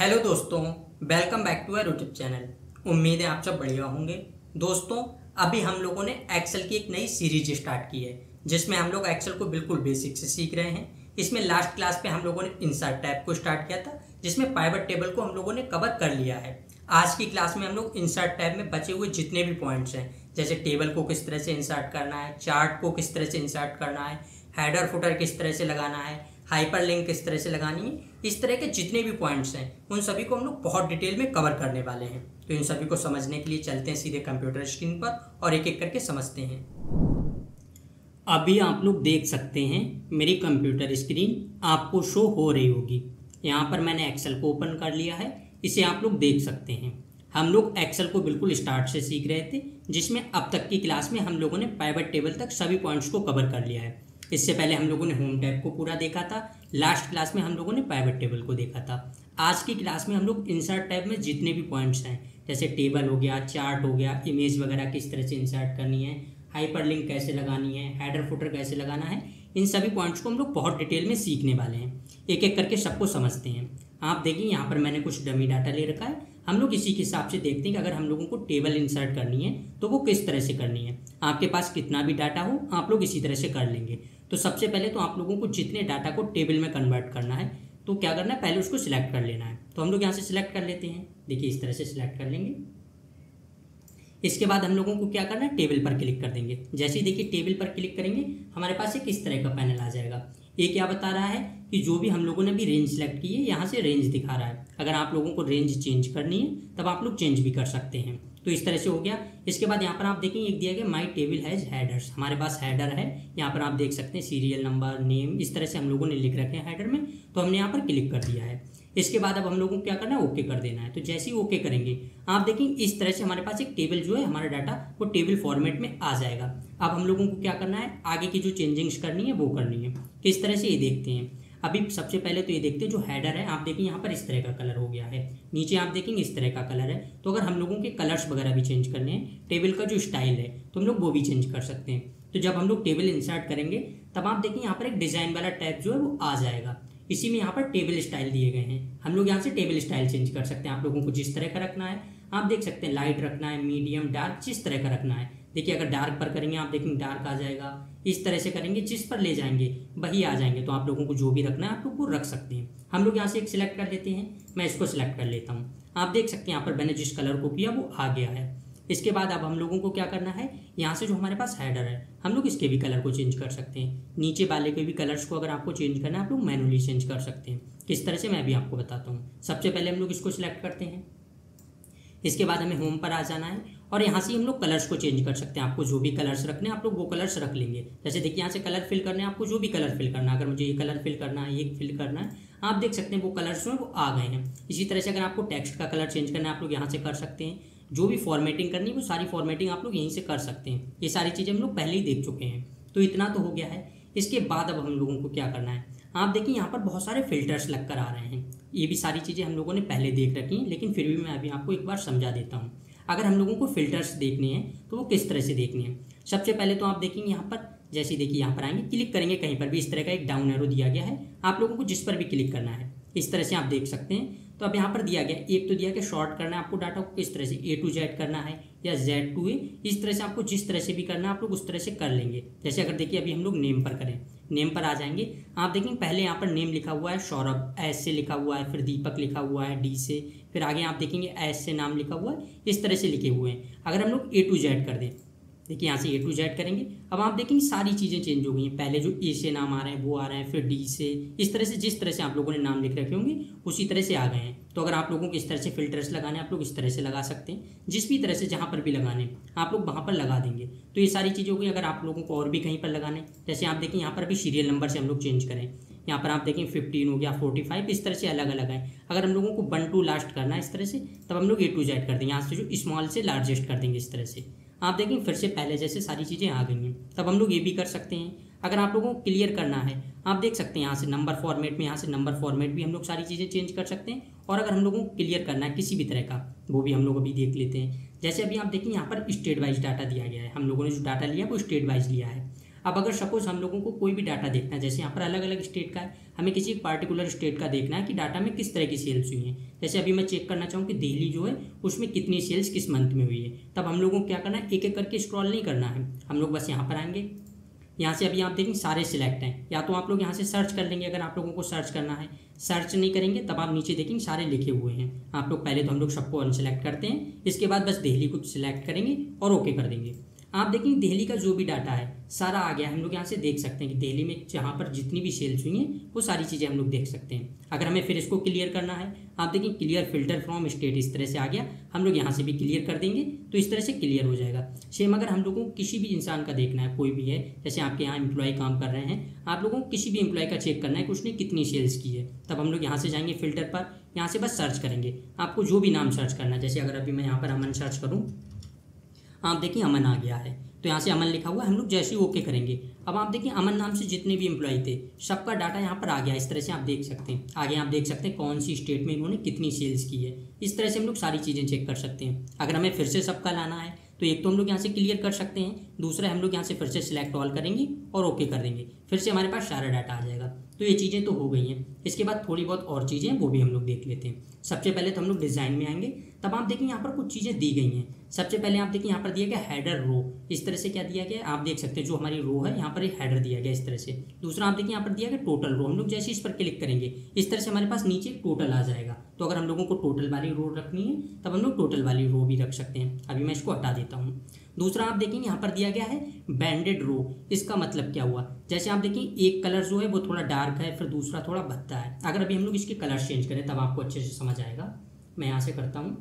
Hello दोस्तों, welcome back to our YouTube channel. उम्मीद है आप सब बढ़िया होंगे। दोस्तों, अभी हम लोगों ने एक्सेल की एक नई सीरीज स्टार्ट की है जिसमें हम लोग एक्सेल को बिल्कुल बेसिक से सीख रहे हैं। इसमें लास्ट क्लास पे हम लोगों ने इंसर्ट टैब को स्टार्ट किया था जिसमें पाइवट टेबल को हम लोगों ने कवर कर लिया है। आज की क्लास में हम लोग इंसर्ट टैब में बचे हुए जितने भी पॉइंट्स हैं, जैसे टेबल को किस तरह से इंसर्ट करना है, चार्ट को किस तरह से इंसर्ट करना है, हेडर फुटर किस तरह से लगाना है, हाइपर लिंक किस तरह से लगानी है, इस तरह के जितने भी पॉइंट्स हैं उन सभी को हम लोग बहुत डिटेल में कवर करने वाले हैं। तो इन सभी को समझने के लिए चलते हैं सीधे कंप्यूटर स्क्रीन पर और एक एक करके समझते हैं। अभी आप लोग देख सकते हैं मेरी कंप्यूटर स्क्रीन आपको शो हो रही होगी। यहाँ पर मैंने एक्सेल को ओपन कर लिया है, इसे आप लोग देख सकते हैं। हम लोग एक्सेल को बिल्कुल स्टार्ट से सीख रहे थे जिसमें अब तक की क्लास में हम लोगों ने पाइवट टेबल तक सभी पॉइंट्स को कवर कर लिया है। इससे पहले हम लोगों ने होम टैब को पूरा देखा था, लास्ट क्लास में हम लोगों ने पाइवट टेबल को देखा था। आज की क्लास में हम लोग इंसर्ट टैब में जितने भी पॉइंट्स हैं, जैसे टेबल हो गया, चार्ट हो गया, इमेज वगैरह किस तरह से इंसर्ट करनी है, हाइपर लिंक कैसे लगानी है, हेडर फुटर कैसे लगाना है, इन सभी पॉइंट्स को हम लोग बहुत डिटेल में सीखने वाले हैं। एक एक करके सबको समझते हैं। आप देखिए यहाँ पर मैंने कुछ डमी डाटा ले रखा है। हम लोग इसी के हिसाब से देखते हैं कि अगर हम लोगों को टेबल इंसर्ट करनी है तो वो किस तरह से करनी है। आपके पास कितना भी डाटा हो आप लोग इसी तरह से कर लेंगे। तो सबसे पहले तो आप लोगों को जितने डाटा को टेबल में कन्वर्ट करना है तो क्या करना है, पहले उसको सिलेक्ट कर लेना है। तो हम लोग यहाँ से सिलेक्ट कर लेते हैं। देखिए इस तरह से सिलेक्ट कर लेंगे। इसके बाद हम लोगों को क्या करना है, टेबल पर क्लिक कर देंगे। जैसे ही देखिए टेबल पर क्लिक करेंगे हमारे पास एक इस तरह का पैनल आ जाएगा। ये क्या बता रहा है कि जो भी हम लोगों ने भी रेंज सेलेक्ट की है यहाँ से रेंज दिखा रहा है। अगर आप लोगों को रेंज चेंज करनी है तब आप लोग चेंज भी कर सकते हैं। तो इस तरह से हो गया। इसके बाद यहाँ पर आप देखेंगे एक दिया गया माई टेबल हैज हेडर्स। हमारे पास हेडर है, यहाँ पर आप देख सकते हैं सीरियल नंबर, नेम, इस तरह से हम लोगों ने लिख रखे हैं हेडर में। तो हमने यहाँ पर क्लिक कर दिया है। इसके बाद अब हम लोगों को क्या करना है, ओके कर देना है। तो जैसे ही ओके करेंगे आप देखेंगे इस तरह से हमारे पास एक टेबल जो है, हमारा डाटा वो टेबल फॉर्मेट में आ जाएगा। अब हम लोगों को क्या करना है, आगे की जो चेंजिंग्स करनी है वो करनी है। किस तरह से ये देखते हैं। अभी सबसे पहले तो ये देखते हैं जो हेडर है, आप देखिए यहाँ पर इस तरह का कलर हो गया है, नीचे आप देखेंगे इस तरह का कलर है। तो अगर हम लोगों के कलर्स वगैरह भी चेंज करने हैं, टेबल का जो स्टाइल है तो हम लोग वो भी चेंज कर सकते हैं। तो जब हम लोग टेबल इंसर्ट करेंगे तब आप देखिए यहाँ पर एक डिजाइन वाला टैब जो है वो आ जाएगा। इसी में यहाँ पर टेबल स्टाइल दिए गए हैं। हम लोग यहाँ से टेबल स्टाइल चेंज कर सकते हैं। आप लोगों को जिस तरह का रखना है आप देख सकते हैं, लाइट रखना है, मीडियम, डार्क, जिस तरह का रखना है। देखिए अगर डार्क पर करेंगे आप देखेंगे डार्क आ जाएगा। इस तरह से करेंगे जिस पर ले जाएंगे वही आ जाएंगे। तो आप लोगों को जो भी रखना है आप लोग वो रख सकते हैं। हम लोग यहाँ से एक सिलेक्ट कर लेते हैं। मैं इसको सिलेक्ट कर लेता हूँ। आप देख सकते हैं यहाँ पर मैंने जिस कलर को किया वो आ गया है। इसके बाद अब हम लोगों को क्या करना है, यहाँ से जो हमारे पास हेडर है हम लोग इसके भी कलर को चेंज कर सकते हैं। नीचे वाले के भी कलर्स को अगर आपको चेंज करना है आप लोग मैनुअली चेंज कर सकते हैं। किस तरह से मैं भी आपको बताता हूँ। सबसे पहले हम लोग इसको सिलेक्ट करते हैं। इसके बाद हमें होम पर आ जाना है और यहाँ से हम लोग कलर्स को चेंज कर सकते हैं। आपको जो भी कलर्स रखने हैं आप लोग वो कलर्स रख लेंगे। जैसे देखिए यहाँ से कलर फिल करने हैं, आपको जो भी कलर फिल करना है, अगर मुझे ये कलर फिल करना है, ये फिल करना है, आप देख सकते हैं वो कलर्स जो है वो आ गए हैं। इसी तरह से अगर आपको टेक्स्ट का कलर चेंज करना है आप लोग यहाँ से कर सकते हैं। जो भी फॉर्मेटिंग करनी है वो सारी फॉर्मेटिंग आप लोग यहीं से कर सकते हैं। ये सारी चीज़ें हम लोग पहले ही देख चुके हैं। तो इतना तो हो गया है। इसके बाद अब हम लोगों को क्या करना है, आप देखिए यहाँ पर बहुत सारे फिल्टर्स लग कर आ रहे हैं। ये भी सारी चीज़ें हम लोगों ने पहले देख रखी हैं, लेकिन फिर भी मैं अभी आपको एक बार समझा देता हूँ। अगर हम लोगों को फिल्टर्स देखने हैं तो वो किस तरह से देखने हैं। सबसे पहले तो आप देखेंगे यहाँ पर, जैसे देखिए यहाँ पर आएंगे, क्लिक करेंगे कहीं पर भी, इस तरह का एक डाउन एरो दिया गया है। आप लोगों को जिस पर भी क्लिक करना है इस तरह से आप देख सकते हैं। तो अब यहाँ पर दिया गया, एक तो दिया कि शॉर्ट करना है आपको डाटा को किस तरह से, A to Z करना है या Z to A, इस तरह से आपको जिस तरह से भी करना है आप लोग उस तरह से कर लेंगे। जैसे अगर देखिए अभी हम लोग नेम पर करें, नेम पर आ जाएंगे। आप देखेंगे पहले यहाँ पर नेम लिखा हुआ है सौरभ, S से लिखा हुआ है, फिर दीपक लिखा हुआ है D से, फिर आगे आप देखेंगे S से नाम लिखा हुआ है, इस तरह से लिखे हुए हैं। अगर हम लोग A to Z कर दें, देखिए यहाँ से A to Z करेंगे, अब आप देखेंगे सारी चीज़ें चेंज हो गई हैं। पहले जो A से नाम आ रहे हैं वो आ रहे हैं, फिर D से, इस तरह से जिस तरह से आप लोगों ने नाम लिख रखे होंगे उसी तरह से आ गए हैं। तो अगर आप लोगों को इस तरह से फिल्टर्स लगाने आप लोग इस तरह से लगा सकते हैं। जिस भी तरह से जहाँ पर भी लगाने आप लोग वहाँ पर लगा देंगे। तो ये सारी चीज़ें हो गई। अगर आप लोगों को और भी कहीं पर लगाने, जैसे आप देखें यहाँ पर भी सीरियल नंबर से हम लोग चेंज करें, यहाँ पर आप देखें 15 हो गया, 45, इस तरह से अलग अलग है। अगर हम लोगों को 1 to लास्ट करना है इस तरह से, तब हम लोग A to Z कर देंगे। यहाँ से जो स्मॉल से लार्जेस्ट कर देंगे इस तरह से। आप देखेंगे फिर से पहले जैसे सारी चीज़ें आ गई हैं। तब हम लोग ये भी कर सकते हैं। अगर आप लोगों को क्लियर करना है आप देख सकते हैं यहाँ से नंबर फॉर्मेट में, यहाँ से नंबर फॉर्मेट भी हम लोग सारी चीज़ें चेंज कर सकते हैं। और अगर हम लोगों को क्लियर करना है किसी भी तरह का, वो भी हम लोग अभी देख लेते हैं। जैसे अभी आप देखिए यहाँ पर स्टेट वाइज डाटा दिया गया है। हम लोगों ने जो डाटा लिया वो स्टेट वाइज लिया है। अब अगर सपोज हम लोगों को कोई भी डाटा देखना है, जैसे यहाँ पर अलग अलग स्टेट का है, हमें किसी पार्टिकुलर स्टेट का देखना है कि डाटा में किस तरह की सेल्स हुई हैं। जैसे अभी मैं चेक करना चाहूँ कि दिल्ली जो है उसमें कितनी सेल्स किस मंथ में हुई है, तब हम लोगों को क्या करना है, एक एक करके स्क्रॉल नहीं करना है, हम लोग बस यहाँ पर आएंगे। यहाँ से अभी आप देखेंगे सारे सिलेक्ट हैं, या तो आप लोग यहाँ से सर्च कर लेंगे अगर आप लोगों को सर्च करना है। सर्च नहीं करेंगे तब आप नीचे देखेंगे सारे लिखे हुए हैं। आप लोग पहले तो हम लोग सबको अनसेलेक्ट करते हैं, इसके बाद बस दिल्ली को सिलेक्ट करेंगे और ओके कर देंगे। आप देखेंगे दिल्ली का जो भी डाटा है सारा आ गया। हम लोग यहाँ से देख सकते हैं कि दिल्ली में जहाँ पर जितनी भी सेल्स हुई हैं वो सारी चीज़ें हम लोग देख सकते हैं। अगर हमें फिर इसको क्लियर करना है, आप देखिए क्लियर फिल्टर फ्रॉम स्टेट इस तरह से आ गया। हम लोग यहाँ से भी क्लियर कर देंगे तो इस तरह से क्लियर हो जाएगा। सेम अगर हम लोगों को किसी भी इंसान का देखना है, कोई भी है, जैसे आपके यहाँ एम्प्लॉय काम कर रहे हैं, आप लोगों को किसी भी एम्प्लॉय का चेक करना है कि उसने कितनी सेल्स की है, तब हम लोग यहाँ से जाएंगे फिल्टर पर, यहाँ से बस सर्च करेंगे। आपको जो भी नाम सर्च करना है, जैसे अगर अभी मैं यहाँ पर अमन सर्च करूँ, आप देखिए अमन आ गया है, तो यहाँ से अमन लिखा हुआ है। हम लोग जैसे ही ओके करेंगे, अब आप देखिए अमन नाम से जितने भी एम्प्लॉय थे सबका डाटा यहाँ पर आ गया। इस तरह से आप देख सकते हैं, आगे आप देख सकते हैं कौन सी स्टेट में इन्होंने कितनी सेल्स की है। इस तरह से हम लोग सारी चीज़ें चेक कर सकते हैं। अगर हमें फिर से सबका लाना है तो एक तो हम लोग यहाँ से क्लियर कर सकते हैं, दूसरा हम लोग यहाँ से फिर से सिलेक्ट ऑल करेंगे और ओके कर देंगे, फिर से हमारे पास सारा डाटा आ जाएगा। तो ये चीज़ें तो हो गई हैं। इसके बाद थोड़ी बहुत और चीज़ें वो भी हम लोग देख लेते हैं। सबसे पहले तो हम लोग डिज़ाइन में आएंगे, तब आप देखेंगे यहाँ पर कुछ चीज़ें दी गई हैं। सबसे पहले आप देखिए यहाँ पर दिया गया हेडर रो, इस तरह से क्या दिया गया आप देख सकते हैं, जो हमारी रो है यहाँ पर एक हेडर दिया गया इस तरह से। दूसरा आप देखिए यहाँ पर दिया गया टोटल रो, हम लोग जैसे इस पर क्लिक करेंगे इस तरह से हमारे पास नीचे टोटल आ जाएगा। तो अगर हम लोगों को टोटल वाली रो रखनी है तब हम लोग टोटल वाली रो भी रख सकते हैं। अभी मैं इसको हटा देता हूँ। दूसरा आप देखेंगे यहाँ पर दिया गया है बैंडेड रो। इसका मतलब क्या हुआ, जैसे आप देखिए एक कलर जो है वो थोड़ा डार्क है, फिर दूसरा थोड़ा भद्दा है। अगर अभी हम लोग इसके कलर चेंज करें तब आपको अच्छे से समझ आएगा। मैं यहाँ से करता हूँ,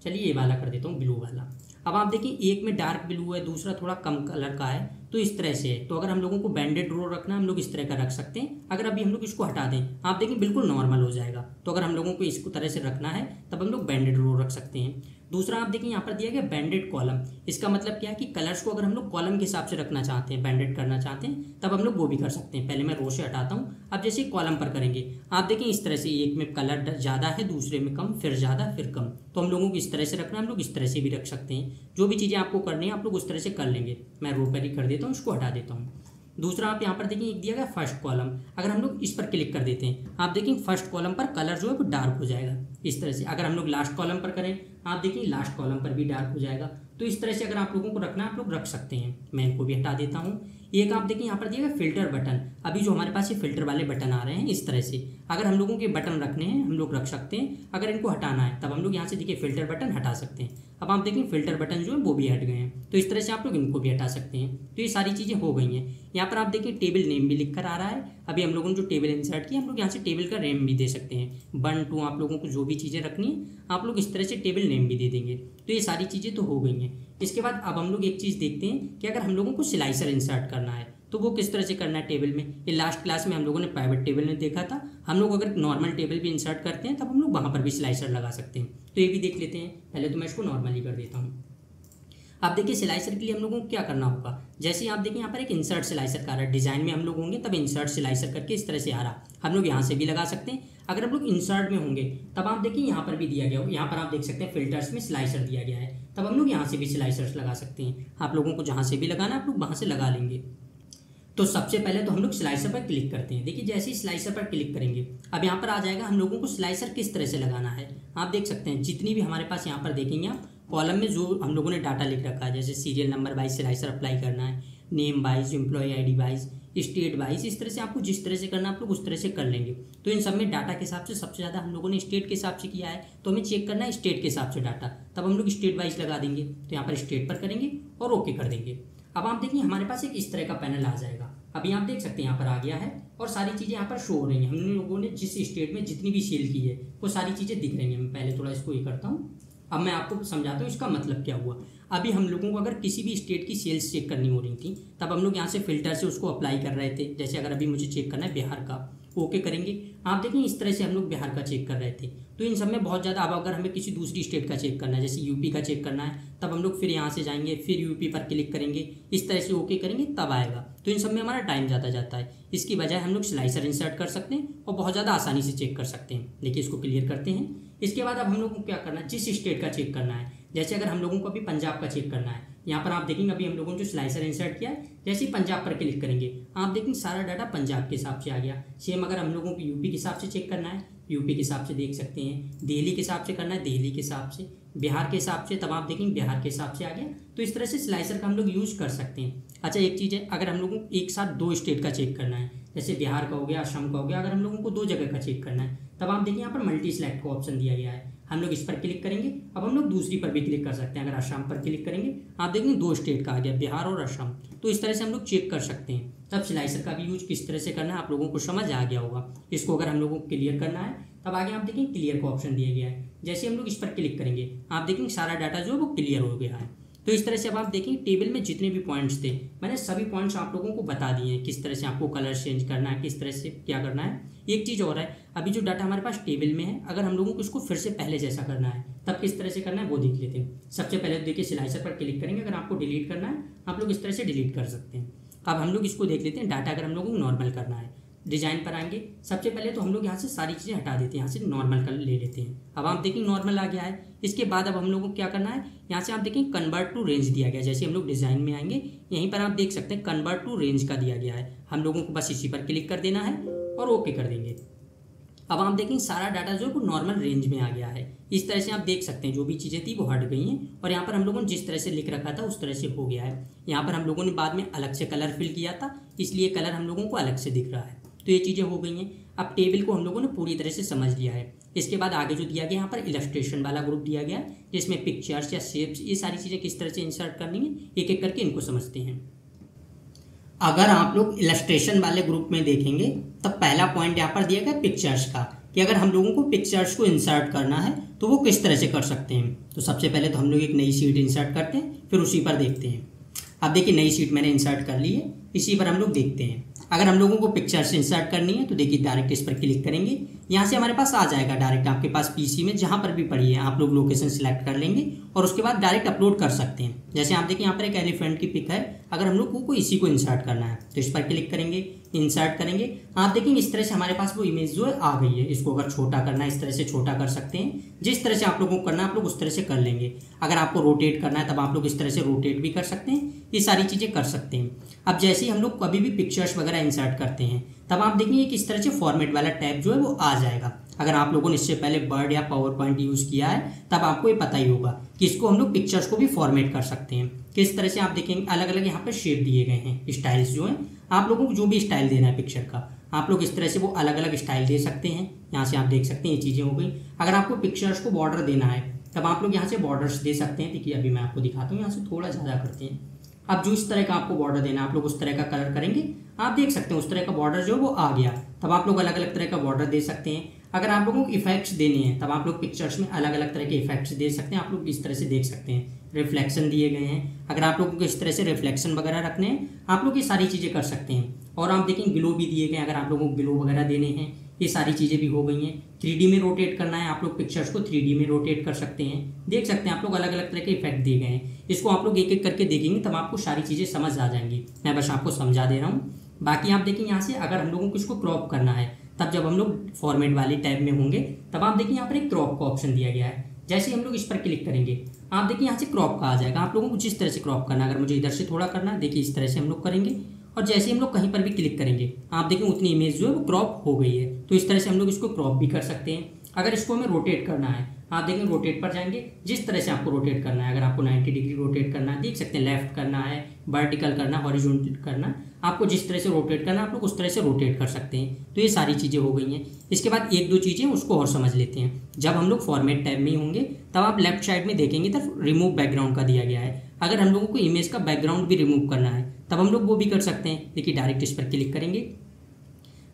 चलिए ये वाला कर देता हूँ, ब्लू वाला। अब आप देखिए एक में डार्क ब्लू है, दूसरा थोड़ा कम कलर का है, तो इस तरह से है। तो अगर हम लोगों को बैंडेड रो रखना है हम लोग इस तरह का रख सकते हैं। अगर अभी हम लोग इसको हटा दें आप देखिए बिल्कुल नॉर्मल हो जाएगा। तो अगर हम लोगों को इसको तरह से रखना है तब हम लोग बैंडेड रो रख सकते हैं। दूसरा आप देखिए यहाँ पर दिया गया बैंडेड कॉलम। इसका मतलब क्या है कि कलर्स को अगर हम लोग कॉलम के हिसाब से रखना चाहते हैं, बैंडेड करना चाहते हैं, तब हम लोग वो भी कर सकते हैं। पहले मैं रो से हटाता हूँ। अब जैसे कॉलम पर करेंगे आप देखिए इस तरह से, एक में कलर ज़्यादा है, दूसरे में कम, फिर ज़्यादा, फिर कम। तो हम लोगों को इस तरह से रखना है, हम लोग इस तरह से भी रख सकते हैं। जो भी चीज़ें आपको करनी है आप लोग उस तरह से कर लेंगे। मैं रो पर ही कर देता हूँ, इसको हटा देता हूँ। दूसरा आप यहाँ पर देखिए एक दिया गया फर्स्ट कॉलम। अगर हम लोग इस पर क्लिक कर देते हैं आप देखिए फर्स्ट कॉलम पर कलर जो है वो डार्क हो जाएगा इस तरह से। अगर हम लोग लास्ट कॉलम पर करें आप देखिए लास्ट कॉलम पर भी डार्क हो जाएगा। तो इस तरह से अगर आप लोगों को रखना है आप लोग रख सकते हैं। मैं इनको भी हटा देता हूँ। एक आप देखिए यहाँ पर दिया गया फिल्टर बटन। अभी जो हमारे पास ये फिल्टर वाले बटन आ रहे हैं इस तरह से, अगर हम लोगों के बटन रखने हैं हम लोग रख सकते हैं। अगर इनको हटाना है तब हम लोग यहाँ से देखिए फिल्टर बटन हटा सकते हैं। अब आप देखिए फिल्टर बटन जो है वो भी हट गए हैं। तो इस तरह से आप लोग इनको भी हटा सकते हैं। तो ये सारी चीज़ें हो गई हैं। यहाँ पर आप देखिए टेबल नेम भी लिख कर आ रहा है। अभी हम लोगों ने जो टेबल इंसर्ट किया हम लोग यहाँ से टेबल का नेम भी दे सकते हैं। 1 2 आप लोगों को जो भी चीज़ें रखनी है आप लोग इस तरह से टेबल नेम भी दे देंगे। तो ये सारी चीज़ें तो हो गई हैं। इसके बाद अब हम लोग एक चीज़ देखते हैं कि अगर हम लोगों को स्लाइसर इंसर्ट करना है तो वो किस तरह से करना है टेबल में। ये लास्ट क्लास में हम लोगों ने प्राइवेट टेबल में देखा था। हम लोग अगर नॉर्मल टेबल भी इंसर्ट करते हैं तब हम लोग वहाँ पर भी स्लाइसर लगा सकते हैं। तो ये भी देख लेते हैं। पहले तो मैं इसको नॉर्मली कर देता हूँ। अब देखिए स्लाइसर के लिए हम लोगों को क्या करना होगा। जैसे आप देखिए यहाँ पर एक इंसर्ट स्लाइसर का आ रहा है, डिजाइन में हम लोग होंगे तब इंसर्ट स्लाइसर करके इस तरह से आ रहा, हम लोग यहाँ से भी लगा सकते हैं। अगर हम लोग इंसर्ट में होंगे तब आप देखिए यहाँ पर भी दिया गया हो, यहाँ पर आप देख सकते हैं फिल्टर्स में स्लाइसर दिया गया है, तब हम लोग यहाँ से भी स्लाइसर्स लगा सकते हैं। आप लोगों को जहाँ से भी लगाना है आप लोग वहाँ से लगा लेंगे। तो सबसे पहले तो हम लोग स्लाइसर पर क्लिक करते हैं। देखिए जैसे ही स्लाइसर पर क्लिक करेंगे अब यहाँ पर आ जाएगा हम लोगों को स्लाइसर किस तरह से लगाना है। आप देख सकते हैं जितनी भी हमारे पास यहाँ पर देखेंगे आप कॉलम में जो हम लोगों ने डाटा लिख रखा है, जैसे serial number wise slicer apply करना है, name wise, employ ID wise, state wise, इस तरह से आपको जिस तरह से करना है आप लोग उस तरह से कर लेंगे। तो इन सब में डाटा के हिसाब से सबसे ज़्यादा हम लोगों ने स्टेट के हिसाब से किया है, तो हमें चेक करना है स्टेट के हिसाब से डाटा, तब हम लोग स्टेट वाइज लगा देंगे। तो यहाँ पर स्टेट पर करेंगे और ओके कर देंगे। अब आप देखिए हमारे पास एक इस तरह का पैनल आ जाएगा। अभी आप देख सकते हैं यहाँ पर आ गया है और सारी चीज़ें यहाँ पर शो हो रही हैं। हम लोगों ने जिस स्टेट में जितनी भी सेल की है वो सारी चीज़ें दिख रही हैं। मैं पहले थोड़ा इसको ये करता हूँ। अब मैं आपको समझाता हूँ इसका मतलब क्या हुआ। अभी हम लोगों को अगर किसी भी स्टेट की सेल्स चेक करनी हो रही थी तब हम लोग यहाँ से फिल्टर से उसको अप्लाई कर रहे थे। जैसे अगर अभी मुझे चेक करना है बिहार का, ओके करेंगे। आप देखें इस तरह से हम लोग बिहार का चेक कर रहे थे। तो इन सब में बहुत ज़्यादा, अब अगर हमें किसी दूसरी स्टेट का चेक करना है, जैसे यूपी का चेक करना है, तब हम लोग फिर यहाँ से जाएंगे, फिर यूपी पर क्लिक करेंगे, इस तरह से ओके करेंगे तब आएगा। तो इन सब में हमारा टाइम ज़्यादा जाता है। इसकी बजाय हम लोग स्लाइसर इंसर्ट कर सकते हैं और बहुत ज़्यादा आसानी से चेक कर सकते हैं। देखिए इसको क्लियर करते हैं। इसके बाद अब हम लोग को क्या करना है, जिस स्टेट का चेक करना है, जैसे अगर हम लोगों को अभी पंजाब का चेक करना है यहाँ पर आप देखेंगे अभी हम लोगों ने जो स्लाइसर इंसर्ट किया है, जैसे ही पंजाब पर क्लिक करेंगे आप देखेंगे सारा डाटा पंजाब के हिसाब से आ गया। सेम अगर हम लोगों को यूपी के हिसाब से चेक करना है, यूपी के हिसाब से देख सकते हैं, दिल्ली के हिसाब से करना है, दिल्ली के हिसाब से, बिहार के हिसाब से, तब आप देखेंगे बिहार के हिसाब से आ गया। तो इस तरह से स्लाइसर का हम लोग यूज़ कर सकते हैं। अच्छा एक चीज़ है, अगर हम लोगों को एक साथ 2 स्टेट का चेक करना है, जैसे बिहार का हो गया, असम का हो गया, अगर हम लोगों को 2 जगह का चेक करना है, तब आप देखिए यहाँ पर मल्टी सेलेक्ट का ऑप्शन दिया गया है। हम लोग इस पर क्लिक करेंगे। अब हम लोग दूसरी पर भी क्लिक कर सकते हैं। अगर असम पर क्लिक करेंगे आप देखेंगे 2 स्टेट का आ गया, बिहार और असम। तो इस तरह से हम लोग चेक कर सकते हैं। तब स्लाइसर का भी यूज किस तरह से करना है आप लोगों को समझ आ गया होगा। इसको अगर हम लोगों को क्लियर करना है तब आगे आप देखेंगे क्लियर का ऑप्शन दिया गया है। जैसे हम लोग इस पर क्लिक करेंगे आप देखेंगे सारा डाटा जो है वो क्लियर हो गया है। तो इस तरह से अब आप देखेंगे टेबल में जितने भी पॉइंट्स थे मैंने सभी पॉइंट्स आप लोगों को बता दिए हैं, किस तरह से आपको कलर चेंज करना है, किस तरह से क्या करना है। एक चीज़ और है, अभी जो डाटा हमारे पास टेबल में है अगर हम लोगों को इसको फिर से पहले जैसा करना है तब किस तरह से करना है वो देख लेते हैं। सबसे पहले तो देखिए स्लाइसर पर क्लिक करेंगे, अगर आपको डिलीट करना है आप लोग इस तरह से डिलीट कर सकते हैं। अब हम लोग इसको देख लेते हैं, डाटा अगर हम लोगों को नॉर्मल करना है, डिजाइन पर आएंगे। सबसे पहले तो हम लोग यहाँ से सारी चीज़ें हटा देते हैं, यहाँ से नॉर्मल कर ले लेते हैं। अब आप देखेंगे नॉर्मल आ गया है। इसके बाद अब हम लोगों को क्या करना है, यहाँ से आप देखेंगे कन्वर्ट टू रेंज दिया गया है। जैसे हम लोग डिज़ाइन में आएंगे यहीं पर आप देख सकते हैं कन्वर्ट टू रेंज का दिया गया है। हम लोगों को बस इसी पर क्लिक कर देना है और ओके कर देंगे। अब आप देखेंगे सारा डाटा जो है वो नॉर्मल रेंज में आ गया है। इस तरह से आप देख सकते हैं जो भी चीज़ें थी वो हट गई हैं और यहाँ पर हम लोगों ने जिस तरह से लिख रखा था उस तरह से हो गया है। यहाँ पर हम लोगों ने बाद में अलग से कलर फिल किया था, इसलिए कलर हम लोगों को अलग से दिख रहा है। तो ये चीज़ें हो गई हैं। अब टेबल को हम लोगों ने पूरी तरह से समझ लिया है। इसके बाद आगे जो दिया गया यहाँ पर इलस्ट्रेशन वाला ग्रुप दिया गया है, जिसमें पिक्चर्स या शेप्स ये सारी चीज़ें किस तरह से इंसर्ट करनी है एक एक करके इनको समझते हैं। अगर आप लोग इलस्ट्रेशन वाले ग्रुप में देखेंगे तब पहला पॉइंट यहाँ पर दिया गया पिक्चर्स का, कि अगर हम लोगों को पिक्चर्स को इंसर्ट करना है तो वो किस तरह से कर सकते हैं। तो सबसे पहले तो हम लोग एक नई शीट इंसर्ट करते हैं, फिर उसी पर देखते हैं। अब देखिए नई शीट मैंने इंसर्ट कर ली है, इसी पर हम लोग देखते हैं। अगर हम लोगों को पिक्चर्स इंसर्ट करनी है तो देखिए डायरेक्ट इस पर क्लिक करेंगे, यहाँ से हमारे पास आ जाएगा डायरेक्ट आपके पास पीसी में जहाँ पर भी पड़ी है आप लोग लोकेशन सिलेक्ट कर लेंगे और उसके बाद डायरेक्ट अपलोड कर सकते हैं। जैसे आप देखिए यहाँ पर एक एलिफेंट की पिक है, अगर हम लोग को इसी को इंसर्ट करना है तो इस पर क्लिक करेंगे, इंसर्ट करेंगे। आप देखेंगे इस तरह से हमारे पास वो इमेज जो है आ गई है। इसको अगर छोटा करना है इस तरह से छोटा कर सकते हैं, जिस तरह से आप लोगों को करना है आप लोग उस तरह से कर लेंगे। अगर आपको रोटेट करना है तब आप लोग इस तरह से रोटेट भी कर सकते हैं, ये सारी चीज़ें कर सकते हैं। अब जैसे ही हम लोग कभी भी पिक्चर्स वगैरह इंसर्ट करते हैं तब आप देखेंगे कि इस तरह से फॉर्मेट वाला टैब जो है वो आ जाएगा। अगर आप लोगों ने इससे पहले वर्ड या पावर पॉइंट यूज़ किया है तब आपको ये पता ही होगा कि इसको हम लोग पिक्चर्स को भी फॉर्मेट कर सकते हैं। किस तरह से आप देखेंगे अलग अलग यहाँ पर शेप दिए गए हैं, स्टाइल्स जो हैं आप लोगों को जो भी स्टाइल देना है पिक्चर का आप लोग इस तरह से वो अलग अलग स्टाइल दे सकते हैं। यहाँ से आप देख सकते हैं ये चीज़ें हो गई। अगर आपको पिक्चर्स को बॉर्डर देना है तब आप लोग यहाँ से बॉर्डर्स दे सकते हैं। देखिए अभी मैं आपको दिखाता हूँ, यहाँ से थोड़ा ज़्यादा करते हैं। अब जो इस तरह का आपको बॉर्डर देना है आप लोग उस तरह का कलर करेंगे, आप देख सकते हैं उस तरह का बॉर्डर जो वो आ गया। तब आप लोग अलग अलग तरह का बॉर्डर दे सकते हैं। अगर आप लोगों को इफेक्ट्स देने हैं तब आप लोग पिक्चर्स में अलग अलग तरह के इफेक्ट्स दे सकते हैं। आप लोग इस तरह से देख सकते हैं रिफ्लेक्शन दिए गए हैं। अगर आप लोगों को इस तरह से रिफ्लेक्शन वगैरह रखने हैं आप लोग ये सारी चीज़ें कर सकते हैं। और आप देखेंगे ग्लो भी दिए गए हैं, अगर आप लोगों को ग्लो वगैरह देने हैं ये सारी चीज़ें भी हो गई हैं। 3D में रोटेट करना है आप लोग पिक्चर्स को 3D में रोटेट कर सकते हैं। देख सकते हैं आप लोग अलग अलग तरह के इफेक्ट दिए गए हैं। इसको आप लोग एक एक करके देखेंगे तब आपको सारी चीज़ें समझ आ जाएंगी। मैं बस आपको समझा दे रहा हूँ। बाकी आप देखेंगे यहाँ से अगर हम लोगों को इसको क्रॉप करना है तब जब हम लोग फॉर्मेट वाले टैब में होंगे तब आप देखिए यहाँ पर एक क्रॉप का ऑप्शन दिया गया है। जैसे हम लोग इस पर क्लिक करेंगे आप देखिए यहाँ से क्रॉप का आ जाएगा। आप लोगों को जिस तरह से क्रॉप करना है, अगर मुझे इधर से थोड़ा करना है देखिए इस तरह से हम लोग करेंगे और जैसे हम लोग कहीं पर भी क्लिक करेंगे आप देखें उतनी इमेज जो है वो क्रॉप हो गई है। तो इस तरह से हम लोग इसको क्रॉप भी कर सकते हैं। अगर इसको हमें रोटेट करना है आप देखें रोटेट पर जाएंगे, जिस तरह से आपको रोटेट करना है। अगर आपको 90 डिग्री रोटेट करना है देख सकते हैं, लेफ्ट करना है, वर्टिकल करना है, हॉरिजॉन्टल करना है, आपको जिस तरह से रोटेट करना है आप लोग उस तरह से रोटेट कर सकते हैं। तो ये सारी चीज़ें हो गई हैं। इसके बाद एक दो चीज़ें उसको और समझ लेते हैं। जब हम लोग फॉर्मेट टैब में ही होंगे तब आप लेफ्ट साइड में देखेंगे तब रिमूव बैकग्राउंड का दिया गया है। अगर हम लोगों को इमेज का बैकग्राउंड भी रिमूव करना है तब हम लोग वो भी कर सकते हैं। देखिए डायरेक्ट इस पर क्लिक करेंगे,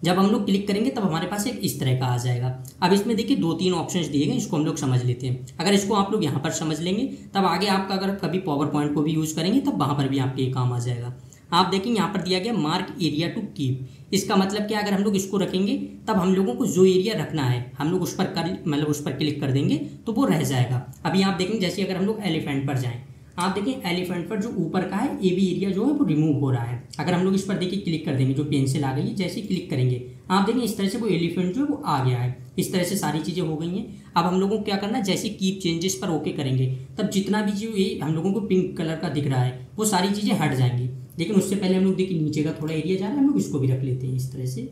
जब हम लोग क्लिक करेंगे तब हमारे पास एक इस तरह का आ जाएगा। अब इसमें देखिए 2-3 ऑप्शंस दिए गए, इसको हम लोग समझ लेते हैं। अगर इसको आप लोग यहाँ पर समझ लेंगे तब आगे आपका अगर कभी पावर पॉइंट को भी यूज़ करेंगे तब वहाँ पर भी आपके ये काम आ जाएगा। आप देखेंगे यहाँ पर दिया गया मार्क एरिया टू कीप। इसका मतलब क्या, अगर हम लोग इसको रखेंगे तब हम लोगों को जो एरिया रखना है हम लोग उस पर उस पर क्लिक कर देंगे तो वो रह जाएगा। अभी आप देखेंगे जैसे अगर हम लोग एलिफेंट पर जाएँ आप देखिए एलिफेंट पर जो ऊपर का है ए बी एरिया जो है वो रिमूव हो रहा है। अगर हम लोग इस पर देखिए क्लिक कर देंगे, जो पेंसिल आ गई है जैसे क्लिक करेंगे आप देखें इस तरह से वो एलिफेंट जो है वो आ गया है। इस तरह से सारी चीज़ें हो गई हैं। अब हम लोगों को क्या करना है, जैसे कीप चेंजेस पर ओके करेंगे तब जितना भी जो ये हम लोगों को पिंक कलर का दिख रहा है वो सारी चीज़ें हट जाएंगी। लेकिन उससे पहले हम लोग देखिए नीचे का थोड़ा एरिया जा रहा है, हम लोग इसको भी रख लेते हैं इस तरह से।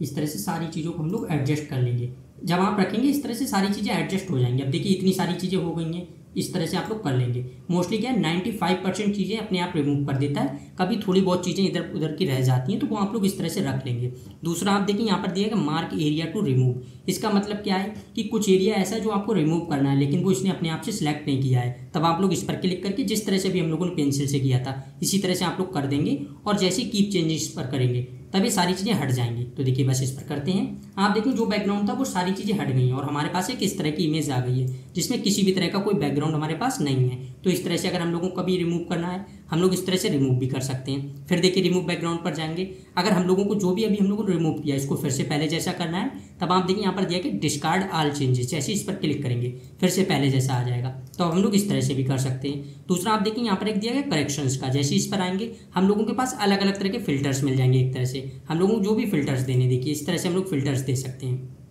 इस तरह से सारी चीज़ों को हम लोग एडजस्ट कर लेंगे। जब आप रखेंगे इस तरह से सारी चीज़ें एडजस्ट हो जाएंगी। अब देखिए इतनी सारी चीज़ें हो गई हैं, इस तरह से आप लोग कर लेंगे। मोस्टली क्या है 95% चीज़ें अपने आप रिमूव कर देता है। कभी थोड़ी बहुत चीज़ें इधर उधर की रह जाती हैं तो वो आप लोग इस तरह से रख लेंगे। दूसरा आप देखिए यहाँ पर दिया है मार्क एरिया टू रिमूव। इसका मतलब क्या है कि कुछ एरिया ऐसा है जो आपको रिमूव करना है लेकिन वो इसने अपने आप से सिलेक्ट नहीं किया है। तब आप लोग इस पर क्लिक करके जिस तरह से भी हम लोगों ने पेंसिल से किया था इसी तरह से आप लोग कर देंगे और जैसे कीप चेंजेस पर करेंगे तब ये सारी चीज़ें हट जाएंगी। तो देखिए बस इस पर करते हैं। आप देखिए जो बैकग्राउंड था वो सारी चीज़ें हट गई हैं और हमारे पास एक इस तरह की इमेज आ गई है जिसमें किसी भी तरह का कोई बैकग्राउंड हमारे पास नहीं है। तो इस तरह से अगर हम लोगों को कभी रिमूव करना है हम लोग इस तरह से रिमूव भी कर सकते हैं। फिर देखिए रिमूव बैकग्राउंड पर जाएंगे। अगर हम लोगों को जो भी अभी हम लोगों ने रिमूव किया इसको फिर से पहले जैसा करना है तब आप देखिए यहाँ पर दिया कि डिस्कार्ड ऑल चेंजेस, जैसे इस पर क्लिक करेंगे फिर से पहले जैसा आ जाएगा। तो हम लोग इस तरह से भी कर सकते हैं। दूसरा आप देखिए यहाँ पर एक दिया गया करेक्शंस का, जैसे इस पर आएंगे हम लोगों के पास अलग अलग तरह के फिल्टर्स मिल जाएंगे। एक तरह से हम लोगों को जो भी फिल्टर्स देने, देखिए इस तरह से हम लोग फिल्टर्स दे सकते हैं।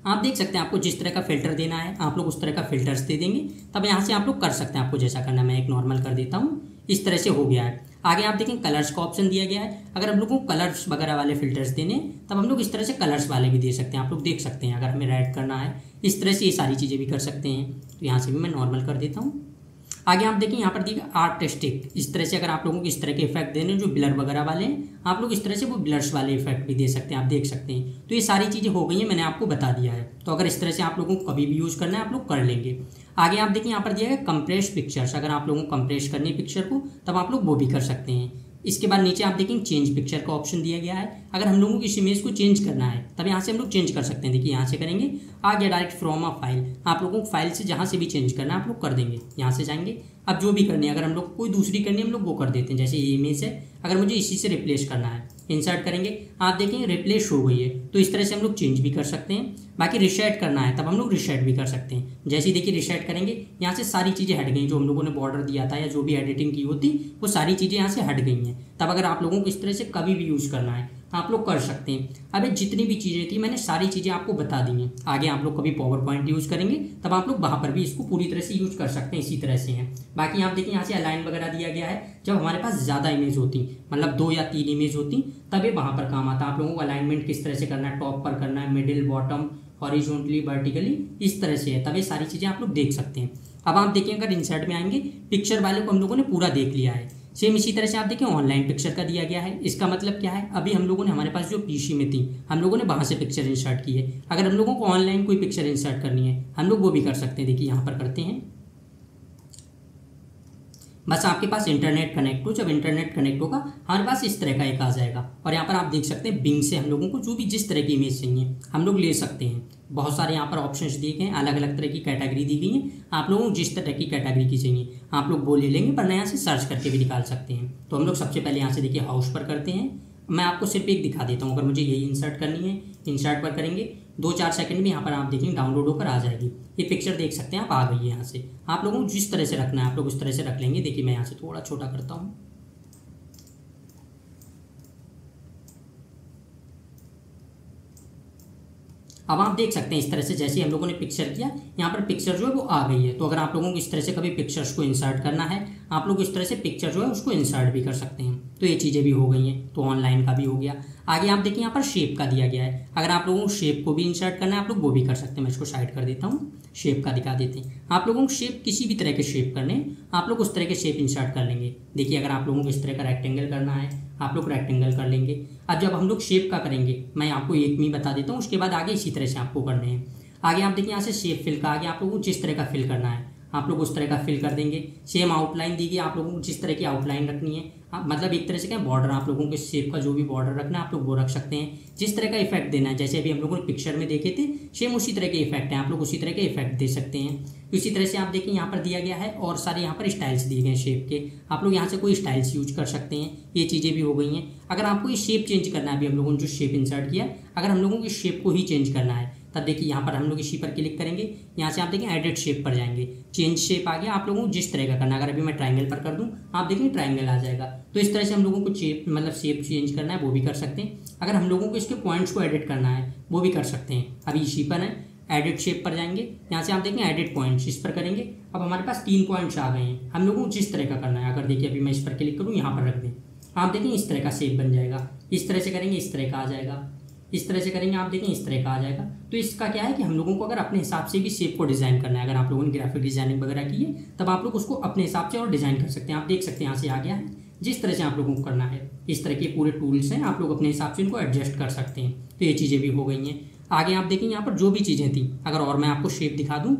आप देख सकते हैं आपको जिस तरह का फिल्टर देना है आप लोग उस तरह का फिल्टर्स दे देंगे। तब यहाँ से आप लोग कर सकते हैं आपको जैसा करना है। मैं एक नॉर्मल कर देता हूँ, इस तरह से हो गया है। आगे आप देखें कलर्स का ऑप्शन दिया गया है। अगर हम लोग को कलर्स वगैरह वाले फिल्टर्स देने तब हम लोग इस तरह से कलर्स वाले भी दे सकते हैं। आप लोग देख सकते हैं अगर हमें रेड करना है इस तरह से ये सारी चीज़ें भी कर सकते हैं। तो यहाँ से भी मैं नॉर्मल कर देता हूँ। आगे आप देखिए यहाँ पर देखिए आर्टिस्टिक, इस तरह से अगर आप लोगों को इस तरह के इफेक्ट देने जो ब्लर वगैरह वाले हैं आप लोग इस तरह से वो ब्लर्स वाले इफेक्ट भी दे सकते हैं। आप देख सकते हैं। तो ये सारी चीज़ें हो गई हैं, मैंने आपको बता दिया है। तो अगर इस तरह से आप लोगों को कभी भी यूज़ करना है आप लोग कर लेंगे। आगे आप देखिए यहाँ पर दिया है कंप्रेस पिक्चर्स। अगर आप लोगों को कंप्रेस करनी है पिक्चर को तब आप लोग वो भी कर सकते हैं। इसके बाद नीचे आप देखेंगे चेंज पिक्चर का ऑप्शन दिया गया है। अगर हम लोगों को इस इमेज को चेंज करना है तब यहाँ से हम लोग चेंज कर सकते हैं। देखिए यहाँ से करेंगे, आ गया डायरेक्ट फ्रॉम अ फाइल। आप लोगों को फाइल से जहाँ से भी चेंज करना है आप लोग कर देंगे। यहाँ से जाएंगे, अब जो भी करनी है अगर हम लोग कोई दूसरी करनी है हम लोग वो कर देते हैं। जैसे ये इमेज है, अगर मुझे इसी से रिप्लेस करना है इंसर्ट करेंगे, आप देखेंगे रिप्लेस हो गई है। तो इस तरह से हम लोग चेंज भी कर सकते हैं। बाकी रिसेट करना है तब हम लोग रिसेट भी कर सकते हैं। जैसे ही देखिए रिसेट करेंगे यहाँ से सारी चीज़ें हट गई। जो हम लोगों ने बॉर्डर दिया था या जो भी एडिटिंग की होती वो सारी चीज़ें यहाँ से हट गई हैं। तब अगर आप लोगों को इस तरह से कभी भी यूज़ करना है आप लोग कर सकते हैं। अब जितनी भी चीज़ें थी मैंने सारी चीज़ें आपको बता दी हैं। आगे आप लोग कभी पावर पॉइंट यूज़ करेंगे तब आप लोग वहाँ पर भी इसको पूरी तरह से यूज़ कर सकते हैं। इसी तरह से हैं। बाकी आप देखिए यहाँ से अलाइन वगैरह दिया गया है। जब हमारे पास ज़्यादा इमेज होती, मतलब 2 या 3 इमेज होती तब ये वहाँ पर काम आता है। आप लोगों को अलाइनमेंट किस तरह से करना है, टॉप पर करना है, मिडिल, बॉटम, हॉरिजॉन्टली, वर्टिकली, इस तरह से है। तब ये सारी चीज़ें आप लोग देख सकते हैं। अब आप देखिए अगर इंसर्ट में आएंगे पिक्चर वाले को हम लोगों ने पूरा देख लिया है। सेम इसी तरह से आप देखिए ऑनलाइन पिक्चर का दिया गया है। इसका मतलब क्या है, अभी हम लोगों ने हमारे पास जो पीसी में थी हम लोगों ने वहाँ से पिक्चर इंसर्ट की है। अगर हम लोगों को ऑनलाइन कोई पिक्चर इंसर्ट करनी है हम लोग वो भी कर सकते हैं। देखिए यहाँ पर करते हैं, बस आपके पास इंटरनेट कनेक्ट हो। जब इंटरनेट कनेक्ट होगा हमारे पास इस तरह का एक आ जाएगा और यहाँ पर आप देख सकते हैं बिंग से हम लोगों को जो भी जिस तरह की इमेज चाहिए हम लोग ले सकते हैं। बहुत सारे यहाँ पर ऑप्शंस दिए गए हैं, अलग अलग तरह की कैटेगरी दी गई है। आप लोगों को जिस तरह की कैटेगरी की चाहिए आप लोग वो ले लेंगे, वरना यहाँ से सर्च करके भी निकाल सकते हैं। तो हम लोग सबसे पहले यहाँ से देखिए हाउस पर करते हैं। मैं आपको सिर्फ एक दिखा देता हूँ। अगर मुझे यही इंसर्ट करनी है, इंसर्ट पर करेंगे 2-4 सेकंड में यहाँ पर आप देखेंगे डाउनलोड होकर आ जाएगी। ये पिक्चर देख सकते हैं आप, आ गई है। यहाँ से आप लोगों को जिस तरह से रखना है आप लोग उस तरह से रख लेंगे। देखिए मैं यहाँ से थोड़ा छोटा करता हूँ। अब आप देख सकते हैं इस तरह से जैसे हम लोगों ने पिक्चर किया यहाँ पर पिक्चर जो है वो आ गई है। तो अगर आप लोगों को इस तरह से कभी पिक्चर्स को इंसर्ट करना है आप लोग इस तरह से पिक्चर जो है उसको इंसर्ट भी कर सकते हैं। तो ये चीज़ें भी हो गई हैं। तो ऑनलाइन का भी हो गया। आगे आप देखिए यहाँ पर शेप का दिया गया है। अगर आप लोगों को शेप को भी इंसर्ट करना है आप लोग वो भी कर सकते हैं। मैं इसको साइड कर देता हूँ, शेप का दिखा देते हैं। आप लोगों को शेप किसी भी तरह के शेप करने आप लोग उस तरह के शेप इंसर्ट कर लेंगे। देखिए अगर आप लोगों को इस तरह का रेक्टेंगल करना है आप लोग रेक्टेंगल कर लेंगे। अब जब हम लोग शेप का करेंगे मैं आपको एक में बता देता हूँ, उसके बाद आगे इसी तरह से आपको करने हैं। आगे आप देखिए यहाँ से शेप फिल का, आगे आप लोगों को जिस तरह का फिल करना है आप लोग उस तरह का फिल कर देंगे। सेम आउटलाइन दी गई, आप लोगों को जिस तरह की आउटलाइन रखनी है मतलब एक तरह से क्या बॉर्डर आप लोगों के शेप का जो भी बॉर्डर रखना है आप लोग वो रख सकते हैं। जिस तरह का इफेक्ट देना है जैसे अभी हम लोगों ने पिक्चर में देखे थे सेम उसी तरह के इफेक्ट हैं, आप लोग उसी तरह के इफेक्ट दे सकते हैं। इसी तरह से आप देखिए यहाँ पर दिया गया है और सारे यहाँ पर स्टाइल्स दिए गए हैं शेप के। आप लोग यहाँ से कोई स्टाइल्स यूज कर सकते हैं। ये चीज़ें भी हो गई हैं। अगर आपको ये शेप चेंज करना है, अभी हम लोगों ने जो शेप इंसर्ट किया अगर हम लोगों को शेप को ही चेंज करना है तब देखिए यहाँ पर हम लोग इसी पर क्लिक करेंगे, यहाँ से आप देखें एडिट शेप पर जाएंगे, चेंज शेप आ गया। आप लोगों को जिस तरह का करना है, अगर अभी मैं ट्रायंगल पर कर दूँ आप देखेंगे ट्रायंगल आ जाएगा। तो इस तरह से हम लोगों को शेप चेंज करना है वो भी कर सकते हैं। अगर हम लोगों को इसके पॉइंट्स को एडिट करना है वो भी कर सकते हैं। अभी इसी पर है, एडिट शेप पर जाएंगे, यहाँ से आप देखें एडिट पॉइंट्स, इस पर करेंगे। अब हमारे पास 3 पॉइंट्स आ गए हैं। हम लोगों को जिस तरह का करना है, अगर देखिए अभी मैं इस पर क्लिक करूँ, यहाँ पर रख दें, आप देखें इस तरह का शेप बन जाएगा। इस तरह से करेंगे इस तरह का आ जाएगा, इस तरह से करेंगे आप देखें इस तरह का आ जाएगा। तो इसका क्या है कि हम लोगों को अगर अपने हिसाब से भी शेप को डिज़ाइन करना है, अगर आप लोगों ने ग्राफिक डिजाइनिंग वगैरह की है तब आप लोग उसको अपने हिसाब से और डिज़ाइन कर सकते हैं। आप देख सकते हैं यहाँ से आ गया है, जिस तरह से आप लोगों को करना है इस तरह के पूरे टूल्स हैं, आप लोग अपने हिसाब से इनको एडजस्ट कर सकते हैं। तो ये चीज़ें भी हो गई हैं। आगे आप देखें यहाँ पर जो भी चीज़ें थी, अगर और मैं आपको शेप दिखा दूँ,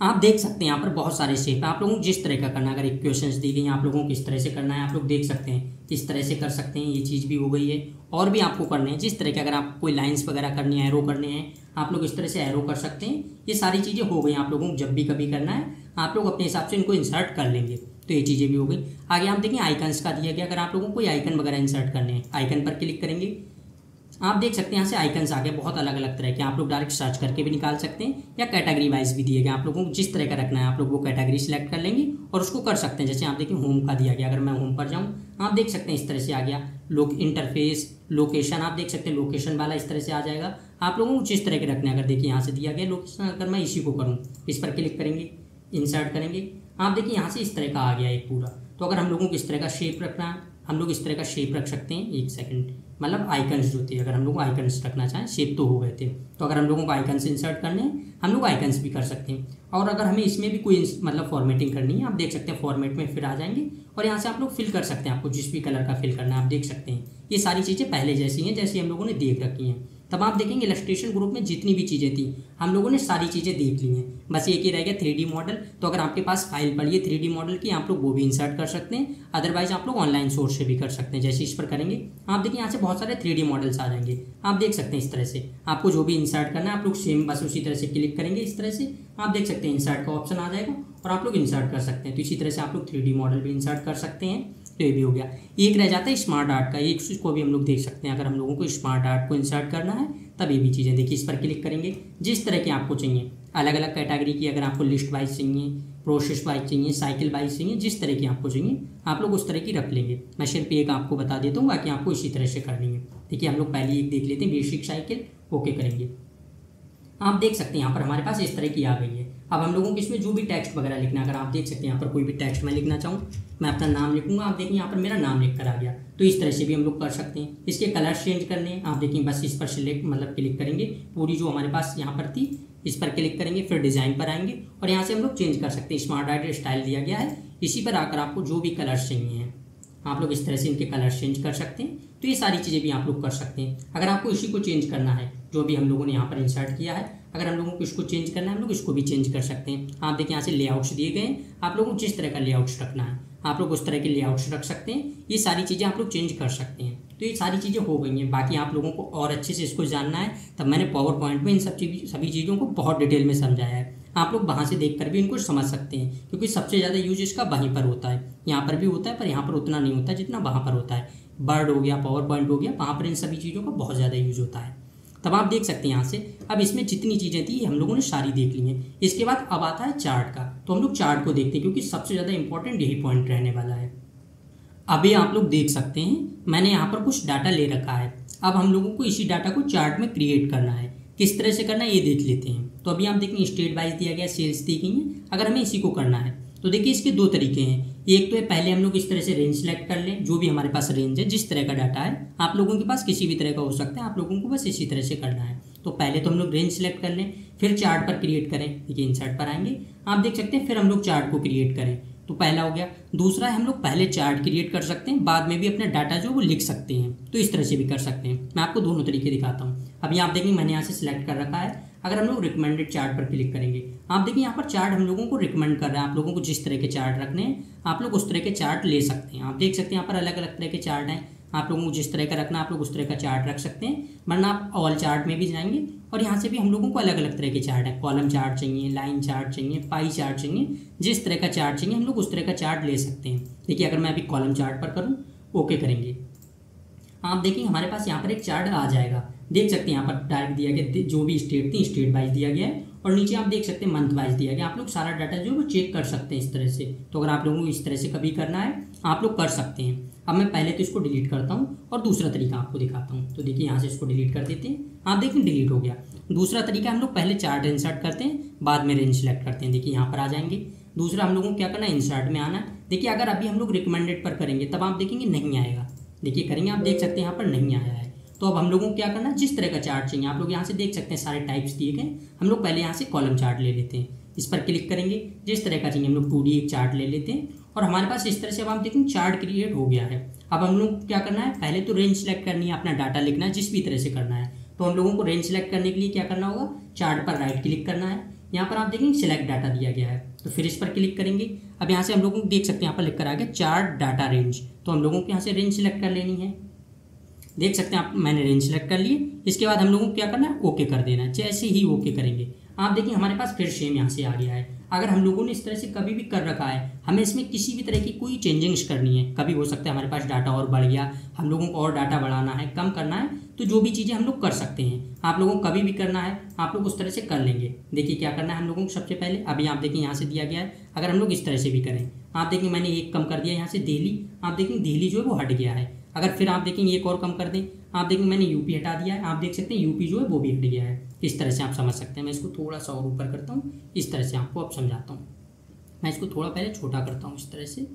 आप देख सकते हैं यहाँ पर बहुत सारे शेप है। आप लोगों को जिस तरह का करना है, अगर इक्वेशंस दी गई आप लोगों को किस तरह से करना है आप लोग देख सकते हैं, इस तरह से कर सकते हैं। ये चीज़ भी हो गई है। और भी आपको करने हैं जिस तरह के, अगर आप कोई लाइंस वगैरह करनी है, एरो करने हैं, आप लोग इस तरह से एरो कर सकते हैं। ये सारी चीज़ें हो गई। आप लोगों को जब भी कभी करना है आप लोग अपने हिसाब से इनको इंसर्ट कर लेंगे। तो ये चीज़ें भी हो गई। आगे आप देखें आइकन्स का दिया गया, अगर आप लोगों को कोई आइकन वगैरह इंसर्ट करने हैं, आइकन पर क्लिक करेंगे, आप देख सकते हैं यहाँ से आइकन्स आ गए बहुत अलग अलग तरह के। आप लोग डायरेक्ट सर्च करके भी निकाल सकते हैं या कैटेगरी वाइज भी दिए गए। आप लोगों को जिस तरह का रखना है आप लोग वो कैटेगरी सिलेक्ट कर लेंगे और उसको कर सकते हैं। जैसे आप देखिए होम का दिया गया, अगर मैं होम पर जाऊँ आप देख सकते हैं इस तरह से आ गया। इंटरफेस, लोकेशन, आप देख सकते हैं लोकेशन वाला इस तरह से आ जाएगा। आप लोगों को जिस तरह के रखना है, अगर देखिए यहाँ से दिया गया लोकेशन, अगर मैं इसी को करूँ, इस पर क्लिक करेंगे, इंसर्ट करेंगे, आप देखिए यहाँ से इस तरह का आ गया एक पूरा। तो अगर हम लोगों को इस तरह का शेप रखना है, हम लोग इस तरह का शेप रख सकते हैं। एक सेकंड, मतलब आइकन्स जो थे, अगर हम लोग आइकन्स रखना चाहें, शेप तो हो गए थे, तो अगर हम लोगों को आइकन्स इंसर्ट करने हैं हम लोग आइकन्स भी कर सकते हैं। और अगर हमें इसमें भी कोई फॉर्मेटिंग करनी है, आप देख सकते हैं फॉर्मेट में फिर आ जाएंगे और यहाँ से आप लोग फिल कर सकते हैं। आपको जिस भी कलर का फिल करना है आप देख सकते हैं। ये सारी चीज़ें पहले जैसी हैं जैसी हम लोगों ने देख रखी हैं। तब आप देखेंगे इलस्ट्रेशन ग्रुप में जितनी भी चीज़ें थी हम लोगों ने सारी चीज़ें देख ली हैं। बस एक ही रह गया 3D मॉडल। तो अगर आपके पास फाइल पड़ी है 3D मॉडल की, आप लोग वो भी इंसर्ट कर सकते हैं। अदरवाइज आप लोग ऑनलाइन सोर्स से भी कर सकते हैं। जैसे इस पर करेंगे आप देखिए यहाँ से बहुत सारे 3D मॉडल्स आ जाएंगे। आप देख सकते हैं इस तरह से आपको जो भी इंसर्ट करना है आप लोग सेम बस उसी तरह से क्लिक करेंगे। इस तरह से आप देख सकते हैं इंसर्ट का ऑप्शन आ जाएगा और आप लोग इंसर्ट कर सकते हैं। तो इसी तरह से आप लोग 3D मॉडल भी इंसर्ट कर सकते हैं। तो ये भी हो गया। एक रह जाता है स्मार्ट आर्ट का, एक को भी हम लोग देख सकते हैं। अगर हम लोगों को स्मार्ट आर्ट को इंसर्ट करना है तब ये भी चीज़ें देखिए, इस पर क्लिक करेंगे, जिस तरह की आपको चाहिए, अलग अलग कैटेगरी की, अगर आपको लिस्ट वाइज चाहिए, प्रोसेस वाइज चाहिए, साइकिल वाइज चाहिए, जिस तरह की आपको चाहिए आप लोग उस तरह की रख लेंगे। मैं सिर्फ एक आपको बता देता हूँ, बाकी आपको इसी तरह से कर लेंगे। देखिए हम लोग पहले एक देख लेते हैं, बेसिक साइकिल, ओके करेंगे। आप देख सकते हैं यहाँ पर हमारे पास इस तरह की आ गई है। अब हम लोगों को इसमें जो भी टेक्स्ट वगैरह लिखना, अगर आप देख सकते हैं यहाँ पर कोई भी टेक्स्ट मैं लिखना चाहूँ, मैं अपना नाम लिखूंगा, आप देखिए यहाँ पर मेरा नाम लिख कर आ गया। तो इस तरह से भी हम लोग कर सकते हैं। इसके कलर्स चेंज करने हैं, आप देखिए बस इस पर सिलेक्ट क्लिक करेंगे, पूरी जो हमारे पास यहाँ पर थी इस पर क्लिक करेंगे, फिर डिज़ाइन पर आएंगे और यहाँ से हम लोग चेंज कर सकते हैं। स्मार्ट आर्ट स्टाइल दिया गया है, इसी पर आकर आपको जो भी कलर्स चाहिए हैं आप लोग इस तरह से इनके कलर्स चेंज कर सकते हैं। तो ये सारी चीज़ें भी आप लोग कर सकते हैं। अगर आपको इसी को चेंज करना है जो भी हम लोगों ने यहाँ पर इंसर्ट किया है, अगर हम लोगों को इसको चेंज करना है हम लोग इसको भी चेंज कर सकते हैं। आप देखिए यहाँ से लेआउट्स दिए गए हैं, आप लोगों को जिस तरह का लेआउट्स रखना है आप लोग उस तरह के लेआउट्स रख सकते हैं। ये सारी चीज़ें आप लोग चेंज कर सकते हैं। तो ये सारी चीज़ें हो गई हैं। बाकी आप लोगों को और अच्छे से इसको जानना है तब मैंने पावर पॉइंट में इन सभी चीज़ों को बहुत डिटेल में समझाया है। आप लोग वहाँ से देखकर भी इनको समझ सकते हैं, क्योंकि सबसे ज़्यादा यूज इसका वहीं पर होता है। यहाँ पर भी होता है पर यहाँ पर उतना नहीं होता जितना वहाँ पर होता है। वर्ड हो गया, पावर पॉइंट हो गया, वहाँ पर इन सभी चीज़ों का बहुत ज़्यादा यूज होता है। तब आप देख सकते हैं यहाँ से। अब इसमें जितनी चीज़ें थी हम लोगों ने सारी देख ली हैं। इसके बाद अब आता है चार्ट का। तो हम लोग चार्ट को देखते हैं क्योंकि सबसे ज़्यादा इंपॉर्टेंट यही पॉइंट रहने वाला है। अभी आप लोग देख सकते हैं मैंने यहाँ पर कुछ डाटा ले रखा है। अब हम लोगों को इसी डाटा को चार्ट में क्रिएट करना है। किस तरह से करना है ये देख लेते हैं। तो अभी आप देखेंगे स्टेट वाइज दिया गया, सेल्स दी गई हैं। अगर हमें इसी को करना है तो देखिए इसके दो तरीके हैं। एक तो है पहले हम लोग इस तरह से रेंज सेलेक्ट कर लें, जो भी हमारे पास रेंज है, जिस तरह का डाटा है आप लोगों के पास किसी भी तरह का हो सकता है, आप लोगों को बस इसी तरह से करना है। तो पहले तो हम लोग रेंज सेलेक्ट कर लें, फिर चार्ट पर क्रिएट करें। देखिए इंसर्ट पर आएंगे, आप देख सकते हैं, फिर हम लोग चार्ट को क्रिएट करें। तो पहला हो गया। दूसरा है हम लोग पहले चार्ट क्रिएट कर सकते हैं, बाद में भी अपना डाटा जो वो लिख सकते हैं। तो इस तरह से भी कर सकते हैं। मैं आपको दोनों तरीके दिखाता हूँ। अभी आप देखेंगे मैंने यहाँ से सिलेक्ट कर रखा है। अगर हम लोग रिकमेंडेड चार्ट पर क्लिक करेंगे, आप देखिए यहाँ पर चार्ट हम लोगों को रिकमेंड कर रहा है। आप लोगों को जिस तरह के चार्ट रखने हैं आप लोग उस तरह के चार्ट ले सकते हैं। आप देख सकते हैं यहाँ पर अलग अलग तरह के चार्ट हैं। आप लोगों को जिस तरह का रखना है आप लोग उस तरह का चार्ट रख सकते हैं, वरना आप ऑल चार्ट में भी जाएंगे और यहाँ से भी हम लोगों को अलग अलग तरह के चार्ट है। कॉलम चार्ट चाहिए, लाइन चार्ट चाहिए, पाई चार्ट चाहिए, जिस तरह का चार्ट चाहिए हम लोग उस तरह का चार्ट ले सकते हैं। देखिए अगर मैं अभी कॉलम चार्ट पर करूँ, ओके करेंगे, आप देखेंगे हमारे पास यहाँ पर एक चार्ट आ जाएगा। देख सकते हैं यहाँ पर डायरेक्ट दिया गया, जो भी स्टेट थी स्टेट वाइज दिया गया है, और नीचे आप देख सकते हैं मंथ वाइज दिया गया। आप लोग सारा डाटा जो है वो चेक कर सकते हैं इस तरह से। तो अगर आप लोगों को इस तरह से कभी करना है आप लोग कर सकते हैं। अब मैं पहले तो इसको डिलीट करता हूँ और दूसरा तरीका आपको दिखाता हूँ। तो देखिए यहाँ से इसको डिलीट कर देते हैं, आप देखिए डिलीट हो गया। दूसरा तरीका, हम लोग पहले चार्ट इंसर्ट करते हैं, बाद में रेंज सेलेक्ट करते हैं। देखिए यहाँ पर आ जाएंगे। दूसरा हम लोगों को क्या करना है, इंसर्ट में आना है। देखिए अगर अभी हम लोग रिकमेंडेड पर करेंगे तब आप देखेंगे नहीं आएगा। देखिए करेंगे, आप देख सकते हैं यहाँ पर नहीं आया है। तो अब हम लोगों को क्या करना है, जिस तरह का चार्ट चाहिए आप लोग यहाँ से देख सकते हैं, सारे टाइप्स दिए गए। हम लोग पहले यहाँ से कॉलम चार्ट ले लेते हैं, इस पर क्लिक करेंगे। जिस तरह का चाहिए हम लोग 2D एक चार्ट ले लेते हैं, और हमारे पास इस तरह से अब आप देखेंगे चार्ट क्रिएट हो गया है। अब हम लोग क्या करना है, पहले तो रेंज सेलेक्ट करनी है, अपना डाटा लिखना है जिस भी तरह से करना है। तो हम लोगों को रेंज सेलेक्ट करने के लिए क्या करना होगा, चार्ट पर राइट क्लिक करना है। यहाँ पर आप देखेंगे सिलेक्ट डाटा दिया गया है, तो फिर इस पर क्लिक करेंगे। अब यहाँ से हम लोगों को देख सकते हैं यहाँ पर लिख कर आ गया चार्ट डाटा रेंज। तो हम लोगों को यहाँ से रेंज सेलेक्ट कर लेनी है। देख सकते हैं आप, मैंने रेंज सेलेक्ट कर लिए। इसके बाद हम लोगों को क्या करना है, ओके कर देना है। जैसे ही ओके करेंगे आप देखिए हमारे पास फिर सेम यहाँ से आ गया है। अगर हम लोगों ने इस तरह से कभी भी कर रखा है, हमें इसमें किसी भी तरह की कोई चेंजिंग्स करनी है, कभी हो सकता है हमारे पास डाटा और बढ़ गया, हम लोगों को और डाटा बढ़ाना है, कम करना है, तो जो भी चीज़ें हम लोग कर सकते हैं। आप लोगों को कभी भी करना है आप लोग उस तरह से कर लेंगे। देखिए क्या करना है हम लोगों को, सबसे पहले अभी आप देखिए यहाँ से दिया गया है। अगर हम लोग इस तरह से भी करें, आप देखिए मैंने एक कम कर दिया यहाँ से दिल्ली, आप देखेंगे दिल्ली जो है वो हट गया है। अगर फिर आप देखेंगे एक और कम कर दें, आप देखेंगे मैंने यूपी हटा दिया है, आप देख सकते हैं यूपी जो है वो भी हट गया है। इस तरह से आप समझ सकते हैं। मैं इसको थोड़ा सा और ऊपर करता हूँ, इस तरह से आपको अब समझाता हूँ। मैं इसको थोड़ा पहले छोटा करता हूँ इस तरह से,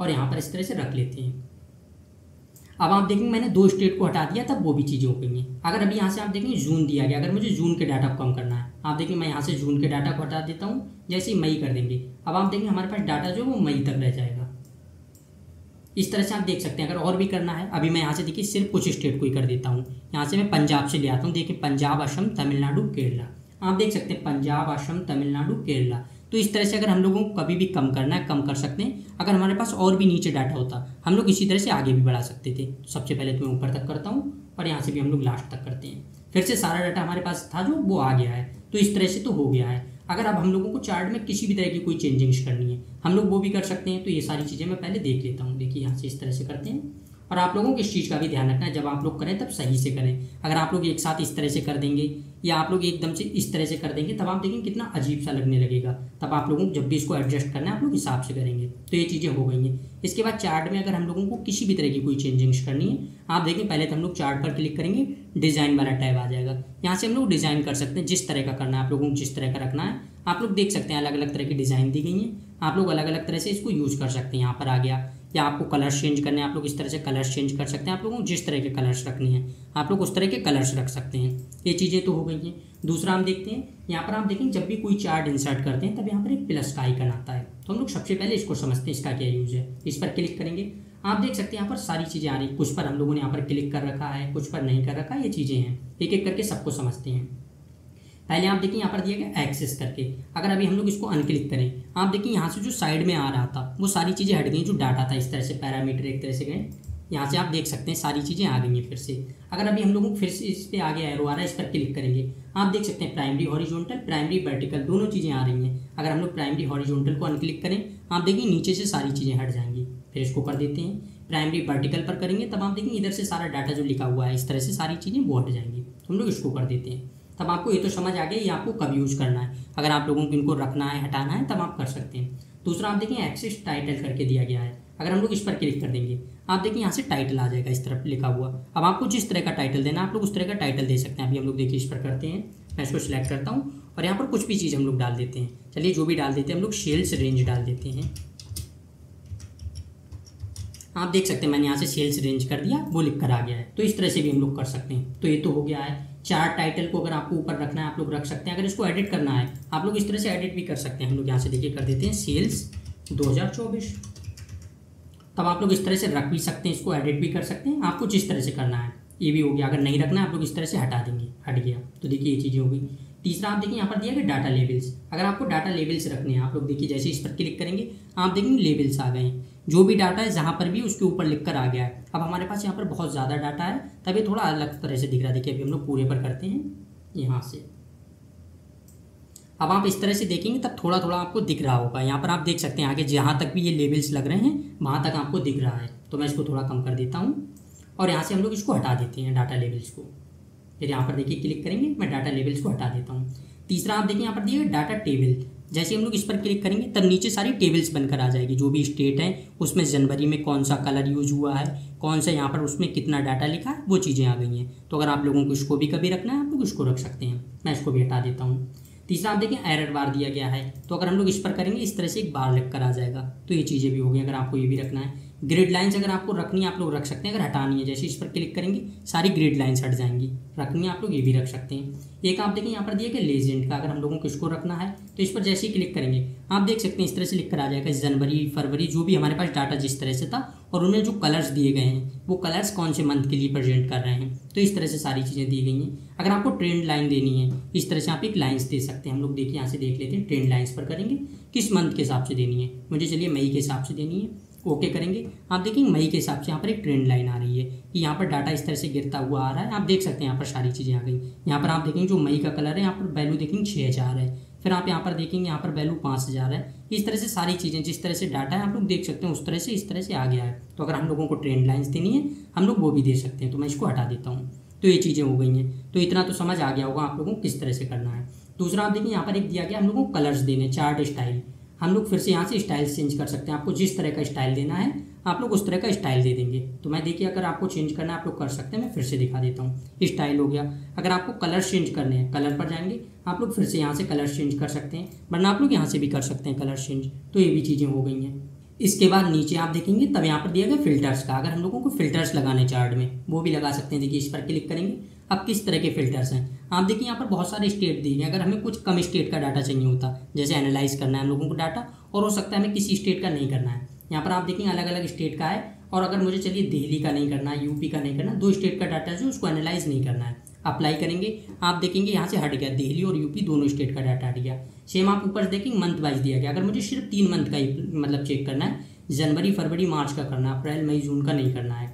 और यहाँ पर इस तरह से रख लेते हैं। अब आप देखेंगे मैंने 2 स्टेट को हटा दिया, तब वो भी चीज़ें हो गई हैं। अगर अभी यहाँ से आप देखेंगे जून दिया गया, अगर मुझे जून के डाटा को कम करना है, आप देखिए मैं यहाँ से जून के डाटा को हटा देता हूँ। जैसे ही मई कर देंगे, अब आप देखेंगे हमारे पास डाटा जो है वो मई तक रह जाएगा। इस तरह से आप देख सकते हैं। अगर और भी करना है, अभी मैं यहाँ से देखिए सिर्फ कुछ स्टेट को ही कर देता हूँ। यहाँ से मैं पंजाब से ले आता हूँ। देखिए पंजाब, असम, तमिलनाडु, केरला, आप देख सकते हैं पंजाब, असम, तमिलनाडु, केरला। तो इस तरह से अगर हम लोगों को कभी भी कम करना है कम कर सकते हैं। अगर हमारे पास और भी नीचे डाटा होता हम लोग इसी तरह से आगे भी बढ़ा सकते थे। सबसे पहले तो मैं ऊपर तक करता हूँ और यहाँ से भी हम लोग लास्ट तक करते हैं। फिर से सारा डाटा हमारे पास था जो वो आ गया है। तो इस तरह से तो हो गया है। अगर अब हम लोगों को चार्ट में किसी भी तरह की कोई चेंजिंग्स करनी है हम लोग वो भी कर सकते हैं। तो ये सारी चीज़ें मैं पहले देख लेता हूँ। देखिए यहाँ से इस तरह से करते हैं, और आप लोगों को इस चीज़ का भी ध्यान रखना है, जब आप लोग करें तब सही से करें। अगर आप लोग एक साथ इस तरह से कर देंगे या आप लोग एकदम से इस तरह से कर देंगे, तब आप देखेंगे कितना अजीब सा लगने लगेगा। तब आप लोगों को जब भी इसको एडजस्ट करना है आप लोग हिसाब से करेंगे। तो ये चीज़ें हो गई हैं। इसके बाद चार्ट में अगर हम लोगों को किसी भी तरह की कोई चेंजिंग्स करनी है, आप देखें पहले तो हम लोग चार्ट पर क्लिक करेंगे, डिज़ाइन वाला टैब आ जाएगा। यहाँ से हम लोग डिज़ाइन कर सकते हैं जिस तरह का करना है, आप लोगों को जिस तरह का रखना है। आप लोग देख सकते हैं अलग अलग तरह की डिज़ाइन दी गई हैं, आप लोग अलग अलग तरह से इसको यूज़ कर सकते हैं। यहाँ पर आ गया, या आपको कलर्स चेंज करने हैं आप लोग इस तरह से कलर्स चेंज कर सकते हैं। आप लोगों को जिस तरह के कलर्स रखनी है आप लोग उस तरह के कलर्स रख सकते हैं। ये चीज़ें तो हो गई हैं। दूसरा हम देखते हैं, यहाँ पर आप देखेंगे जब भी कोई चार्ट इंसर्ट करते हैं तब यहाँ पर एक प्लस का आइकन आता है। तो हम लोग सबसे पहले इसको समझते हैं इसका क्या यूज़ है। इस पर क्लिक करेंगे, आप देख सकते हैं यहाँ पर सारी चीज़ें आ रही। कुछ पर हम लोगों ने यहाँ पर क्लिक कर रखा है, कुछ पर नहीं कर रखा है। ये चीज़ें हैं, एक एक करके सबको समझते हैं। पहले आप देखिए यहाँ पर दिया गया एक्सेस करके। अगर अभी हम लोग इसको अनक्लिक करें, आप देखिए यहाँ से जो साइड में आ रहा था वो सारी चीज़ें हट गई। जो डाटा था इस तरह से पैरामीटर एक तरह से गए, यहाँ से आप देख सकते हैं सारी चीज़ें आ गई हैं फिर से। अगर अभी हम लोगों को फिर से इस पर आगे एरो आ रहा है, इस पर क्लिक करेंगे, आप देख सकते हैं प्राइमरी हॉरिजॉन्टल, प्राइमरी वर्टिकल दोनों चीज़ें आ रही हैं। अगर हम लोग प्राइमरी हॉरिजॉन्टल को अनक्लिक करें, आप देखिए नीचे से सारी चीज़ें हट जाएंगी। फिर इसको कर देते हैं, प्राइमरी वर्टिकल पर करेंगे, तब आप देखेंगे इधर से सारा डाटा जो लिखा हुआ है इस तरह से सारी चीज़ें वो हट जाएंगी। तो हम लोग इसको कर देते हैं। तब आपको ये तो समझ आ गया ये आपको कब यूज़ करना है। अगर आप लोगों को इनको रखना है हटाना है तब आप कर सकते हैं। दूसरा आप देखिए एक्सेस टाइटल करके दिया गया है। अगर हम लोग इस पर क्लिक कर देंगे, आप देखिए यहाँ से टाइटल आ जाएगा इस तरफ लिखा हुआ। अब आपको जिस तरह का टाइटल देना है आप लोग उस तरह का टाइटल दे सकते हैं। अभी हम लोग देखिए इस पर करते हैं, मैं इसको सिलेक्ट करता हूँ और यहाँ पर कुछ भी चीज़ हम लोग डाल देते हैं। चलिए जो भी डाल देते हैं हम लोग सेल्स रेंज डाल देते हैं। आप देख सकते हैं मैंने यहाँ से सेल्स रेंज कर दिया, वो लिख कर आ गया है। तो इस तरह से भी हम लोग कर सकते हैं। तो ये तो हो गया है। चार्ट टाइटल को अगर आपको ऊपर रखना है आप लोग रख सकते हैं। अगर इसको एडिट करना है आप लोग इस तरह से एडिट भी कर सकते हैं। हम लोग यहाँ से देखिए कर देते हैं सेल्स 2024। तब आप लोग इस तरह से रख भी सकते हैं, इसको एडिट भी कर सकते हैं, आपको जिस तरह से करना है। ये भी हो गया। अगर नहीं रखना है आप लोग इस तरह से हटा देंगे, हट गया। तो देखिए ये चीज़ें हो गई। तीसरा आप देखिए यहाँ पर दिया गया डाटा लेवल्स। अगर आपको डाटा लेवल्स रखने हैं आप लोग देखिए जैसे इस पर क्लिक करेंगे आप देखेंगे लेवल्स आ गए हैं। जो भी डाटा है जहाँ पर भी उसके ऊपर लिख कर आ गया है। अब हमारे पास यहाँ पर बहुत ज़्यादा डाटा है तब ये थोड़ा अलग तरह से दिख रहा है। देखिए अभी हम लोग पूरे पर करते हैं यहाँ से। अब आप इस तरह से देखेंगे तब थोड़ा थोड़ा आपको दिख रहा होगा। यहाँ पर आप देख सकते हैं आगे जहाँ तक भी ये लेवल्स लग रहे हैं वहाँ तक आपको दिख रहा है। तो मैं इसको थोड़ा कम कर देता हूँ और यहाँ से हम लोग इसको हटा देते हैं डाटा लेवल्स को। फिर यहाँ पर देखिए क्लिक करेंगे, मैं डाटा लेबल्स को हटा देता हूँ। तीसरा आप देखिए यहाँ पर दिया डाटा टेबल, जैसे हम लोग इस पर क्लिक करेंगे तब नीचे सारी टेबल्स बनकर आ जाएगी, जो भी स्टेट है उसमें जनवरी में कौन सा कलर यूज हुआ है, कौन सा यहाँ पर उसमें कितना डाटा लिखा है, वो चीज़ें आ गई हैं। तो अगर आप लोगों को इसको भी कभी रखना है आप लोग इसको रख सकते हैं, मैं इसको भी हटा देता हूँ। तीसरा आप देखिए एरर बार दिया गया है, तो अगर हम लोग इस पर करेंगे इस तरह से एक बार लिख कर आ जाएगा, तो ये चीज़ें भी हो गई। अगर आपको ये भी रखना है, ग्रिड लाइन्स अगर आपको रखनी है आप लोग रख सकते हैं, अगर हटानी है जैसे इस पर क्लिक करेंगे सारी ग्रिड लाइन्स हट जाएंगी, रखनी है आप लोग ये भी रख सकते हैं। एक आप देखिए यहाँ पर दिया कि लेजेंड का अगर हम लोगों को इसको रखना है तो इस पर जैसे ही क्लिक करेंगे आप देख सकते हैं इस तरह से लिख कर आ जाएगा जनवरी फरवरी जो भी हमारे पास डाटा जिस तरह से था, और उनमें जो कलर्स दिए गए हैं वो कलर्स कौन से मंथ के लिए प्रेजेंट कर रहे हैं, तो इस तरह से सारी चीज़ें दी गई हैं। अगर आपको ट्रेंड लाइन देनी है इस तरह से आप एक लाइन्स दे सकते हैं, हम लोग देखिए यहाँ से देख लेते हैं ट्रेंड लाइन्स पर करेंगे किस मंथ के हिसाब से देनी है, मुझे चलिए मई के हिसाब से देनी है, ओके करेंगे। आप देखेंगे मई के हिसाब से यहाँ पर एक ट्रेंड लाइन आ रही है कि यहाँ पर डाटा इस तरह से गिरता हुआ आ रहा है, आप देख सकते हैं यहाँ पर सारी चीज़ें आ गई। यहाँ पर आप देखेंगे जो मई का कलर है यहाँ पर वैल्यू देखेंगे 6000 है, फिर आप यहाँ पर देखेंगे यहाँ पर वैल्यू 5000 है। इस तरह से सारी चीज़ें जिस तरह से डाटा है आप लोग देख सकते हैं उस तरह से इस तरह से आ गया है। तो अगर हम लोगों को ट्रेंड लाइन्स देनी है हम लोग वो भी दे सकते हैं, तो मैं इसको हटा देता हूँ। तो ये चीज़ें हो गई हैं, तो इतना तो समझ आ गया होगा आप लोगों को किस तरह से करना है। दूसरा आप देखिए यहाँ पर एक दिया गया हम लोगों को कलर्स देने, चार्ट स्टाइल, हम लोग फिर से यहाँ से स्टाइल चेंज कर सकते हैं, आपको जिस तरह का स्टाइल देना है आप लोग उस तरह का स्टाइल दे देंगे। तो मैं देखिए अगर आपको चेंज करना है आप लोग कर सकते हैं, मैं फिर से दिखा देता हूँ। स्टाइल हो गया, अगर आपको कलर चेंज करने हैं कलर पर जाएंगे आप लोग फिर से यहाँ से कलर चेंज कर सकते हैं, वरना आप लोग यहाँ से भी कर सकते हैं कलर चेंज। तो ये भी चीज़ें हो गई हैं। इसके बाद नीचे आप देखेंगे तब यहाँ पर दिया गया फिल्टर्स का, अगर हम लोगों को फिल्टर्स लगाने चार्ट में वो भी लगा सकते हैं। देखिए इस पर क्लिक करेंगे, अब किस तरह के फिल्टर्स हैं आप देखिए यहाँ पर बहुत सारे स्टेट दिए हैं। अगर हमें कुछ कम स्टेट का डाटा चाहिए होता, जैसे एनालाइज करना है हम लोगों को डाटा और हो सकता है हमें किसी स्टेट का नहीं करना है, यहाँ पर आप देखेंगे अलग अलग स्टेट का है, और अगर मुझे चलिए दिल्ली का नहीं करना है, यूपी का नहीं करना, 2 स्टेट का डाटा जो उसको एनालाइज नहीं करना है, अप्लाई करेंगे आप देखेंगे यहाँ से हट गया, दिल्ली और यूपी दोनों स्टेट का डाटा हट गया। सेम आप ऊपर देखेंगे मंथ वाइज दिया गया, अगर मुझे सिर्फ 3 मंथ का ही मतलब चेक करना है, जनवरी फरवरी मार्च का करना है, अप्रैल मई जून का नहीं करना है,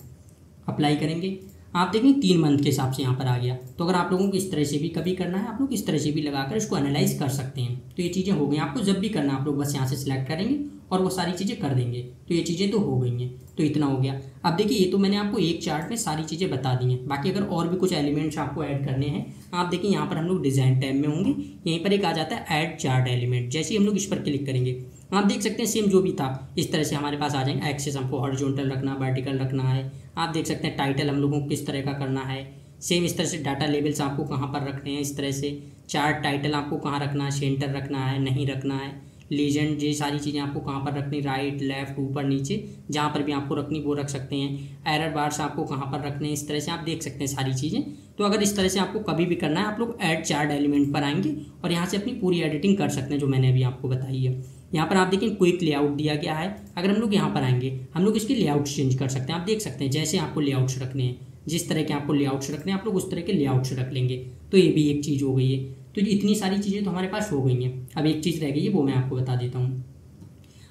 अप्लाई करेंगे आप देखेंगे 3 मंथ के हिसाब से यहाँ पर आ गया। तो अगर आप लोगों को इस तरह से भी कभी करना है आप लोग इस तरह से भी लगाकर इसको एनालाइज कर सकते हैं। तो ये चीज़ें हो गई, आपको जब भी करना है आप लोग बस यहाँ से सिलेक्ट करेंगे और वो सारी चीज़ें कर देंगे। तो ये चीज़ें तो हो गई हैं, तो इतना हो गया। अब देखिए ये तो मैंने आपको एक चार्ट में सारी चीज़ें बता दी हैं, बाकी अगर और भी कुछ एलिमेंट्स आपको ऐड करने हैं आप देखिए यहाँ पर हम लोग डिज़ाइन टैब में होंगे, यहीं पर एक आ जाता है ऐड चार्ट एलिमेंट, जैसे ही हम लोग इस पर क्लिक करेंगे आप देख सकते हैं सेम जो भी था इस तरह से हमारे पास आ जाएंगे। एक्सेस हमको हॉरिजॉन्टल रखना, वर्टिकल रखना है, आप देख सकते हैं टाइटल हम लोगों को किस तरह का करना है, सेम इस तरह से डाटा लेबल्स आपको कहाँ पर रखने हैं, इस तरह से चार्ट टाइटल आपको कहाँ रखना है, सेंटर रखना है नहीं रखना है, लीजेंड ये सारी चीज़ें आपको कहाँ पर रखनी, राइट लेफ्ट ऊपर नीचे जहाँ पर भी आपको रखनी वो रख सकते हैं। एरर बार्स आपको कहाँ पर रखने हैं, इस तरह से आप देख सकते हैं सारी चीज़ें। तो अगर इस तरह से आपको कभी भी करना है आप लोग ऐड चार्ट एलिमेंट पर आएंगे और यहाँ से अपनी पूरी एडिटिंग कर सकते हैं जो मैंने अभी आपको बताई है। यहाँ पर आप देखें क्विक लेआउट दिया गया है, अगर हम लोग यहाँ पर आएंगे हम लोग इसके लेआउट चेंज कर सकते हैं। आप देख सकते हैं जैसे आपको लेआउट्स रखने हैं, जिस तरह के आपको लेआउट्स रखने हैं आप लोग उस तरह के लेआउट्स रख लेंगे। तो ये भी एक चीज़ हो गई है। तो इतनी सारी चीज़ें तो हमारे पास हो गई हैं। अब एक चीज़ रह गई है वो मैं आपको बता देता हूँ।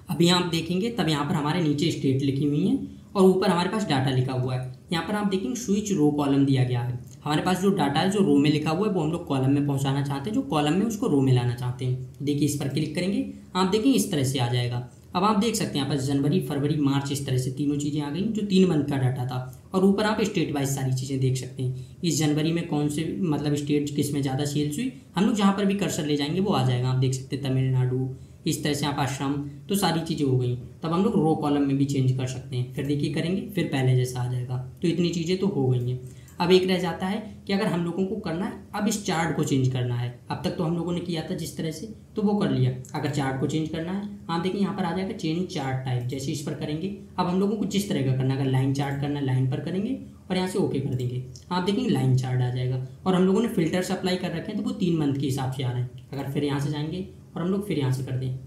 अभी आप देखेंगे तब यहाँ पर हमारे नीचे स्टेट लिखी हुई है और ऊपर हमारे पास डाटा लिखा हुआ है। यहाँ पर आप देखेंगे स्विच रो कॉलम दिया गया है, हमारे पास जो डाटा है जो रो में लिखा हुआ है वो हम लोग कॉलम में पहुँचाना चाहते हैं, जो कॉलम में उसको रो में लाना चाहते हैं। देखिए इस पर क्लिक करेंगे आप देखेंगे इस तरह से आ जाएगा। अब आप देख सकते हैं यहाँ पर जनवरी फरवरी मार्च इस तरह से तीनों चीज़ें आ गई जो 3 मंथ का डाटा था, और ऊपर आप स्टेट वाइज सारी चीज़ें देख सकते हैं। इस जनवरी में कौन से मतलब स्टेट किस में ज़्यादा सेल्स हुई, हम लोग जहाँ पर भी कर्सर ले जाएंगे वो आ जाएगा। आप देख सकते हैं तमिलनाडु, इस तरह से आप असम, तो सारी चीज़ें हो गई। तब हम लोग रो कॉलम में भी चेंज कर सकते हैं, फिर देखिए करेंगे फिर पहले जैसा आ जाएगा। तो इतनी चीज़ें तो हो गई हैं। अब एक रह जाता है कि अगर हम लोगों को करना है अब इस चार्ट को चेंज करना है। अब तक तो हम लोगों ने किया था जिस तरह से तो वो कर लिया, अगर चार्ट को चेंज करना है आप देखिए यहाँ पर आ जाएगा चेंज चार्ट टाइप, जैसे इस पर करेंगे अब हम लोगों को जिस तरह का करना है, अगर लाइन चार्ट करना है लाइन पर करेंगे और यहाँ से ओके कर देंगे, आप देखेंगे लाइन चार्ट आ जाएगा। और हम लोगों ने फिल्टर्स अप्लाई कर रखे हैं तो वो 3 मंथ के हिसाब से आ रहे हैं। अगर फिर यहाँ से जाएंगे और हम लोग फिर यहाँ से कर दें,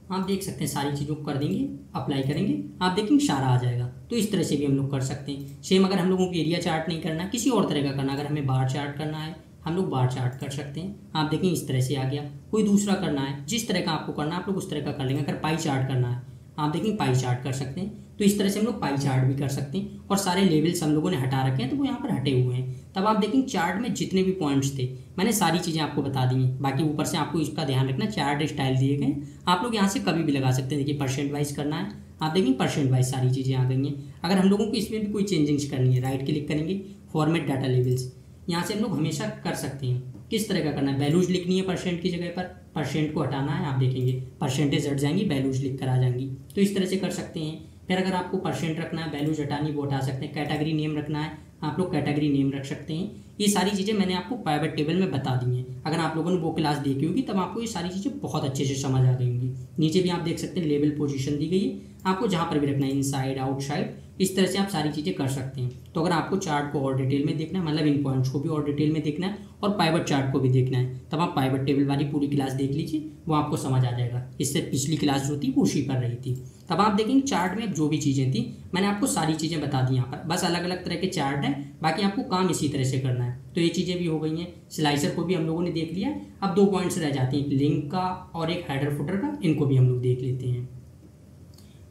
आप देख सकते हैं सारी चीज़ों को कर देंगे, अप्लाई करेंगे, आप देखेंगे सारा आ जाएगा। तो इस तरह से भी हम लोग कर सकते हैं। सेम अगर हम लोगों को एरिया चार्ट नहीं करना, किसी और तरह का करना, अगर हमें बार चार्ट करना है हम लोग बार चार्ट कर सकते हैं। आप देखेंगे इस तरह से आ गया। कोई दूसरा करना है, जिस तरह का आपको करना है आप लोग उस तरह का कर लेंगे। अगर पाई चार्ट करना है आप देखेंगे पाई चार्ट कर सकते हैं। तो इस तरह से हम लोग पाई चार्ट भी कर सकते हैं। और सारे लेवल्स हम लोगों ने हटा रखे हैं तो वो यहाँ पर हटे हुए हैं। तब आप देखेंगे चार्ट में जितने भी पॉइंट्स थे मैंने सारी चीज़ें आपको बता दी हैं। बाकी ऊपर से आपको इसका ध्यान रखना, चार्ट स्टाइल दिए गए आप लोग यहाँ से कभी भी लगा सकते हैं। देखिए परसेंट वाइज करना है, आप देखेंगे परसेंट वाइज सारी चीज़ें आ गई हैं। अगर हम लोगों को इसमें भी कोई चेंजिंग्स करनी है राइट क्लिक करेंगे, फॉर्मेट डाटा लेवल्स, यहाँ से हम लोग हमेशा कर सकते हैं। किस तरह का करना है, वैल्यूज लिखनी है परसेंट की जगह पर, परसेंट को हटाना है, आप देखेंगे परसेंटेज हट जाएंगी, वैल्यूज लिख कर आ जाएंगी। तो इस तरह से कर सकते हैं। फिर अगर आपको परसेंट रखना है, वैल्यूज हटानी, वो हटा सकते हैं। कैटेगरी नेम रखना है, आप लोग कैटेगरी नेम रख सकते हैं। ये सारी चीज़ें मैंने आपको पाइवट टेबल में बता दी हैं। अगर आप लोगों ने वो क्लास देखी होगी तब आपको ये सारी चीज़ें बहुत अच्छे से समझ आ गई होंगी। नीचे भी आप देख सकते हैं लेबल पोजीशन दी गई है, आपको जहाँ पर भी रखना है, इनसाइड आउटसाइड, इस तरह से आप सारी चीज़ें कर सकते हैं। तो अगर आपको चार्ट को और डिटेल में देखना है, मतलब इन पॉइंट्स को भी और डिटेल में देखना है और पाइवट चार्ट को भी देखना है, तब आप पाइवट टेबल वाली पूरी क्लास देख लीजिए, वो आपको समझ आ जाएगा। इससे पिछली क्लास जो थी वो उसी पर रही थी। तब आप देखेंगे चार्ट में जो भी चीज़ें थी मैंने आपको सारी चीज़ें बता दी यहाँ पर, बस अलग अलग तरह के चार्ट हैं, बाकी आपको काम इसी तरह से करना है। तो ये चीज़ें भी हो गई हैं। स्लाइसर को भी हम लोगों ने देख लिया है। अब 2 पॉइंट्स रह जाते हैं, एक लिंक का और एक हेडर फुटर का, इनको भी हम लोग देख लेते हैं।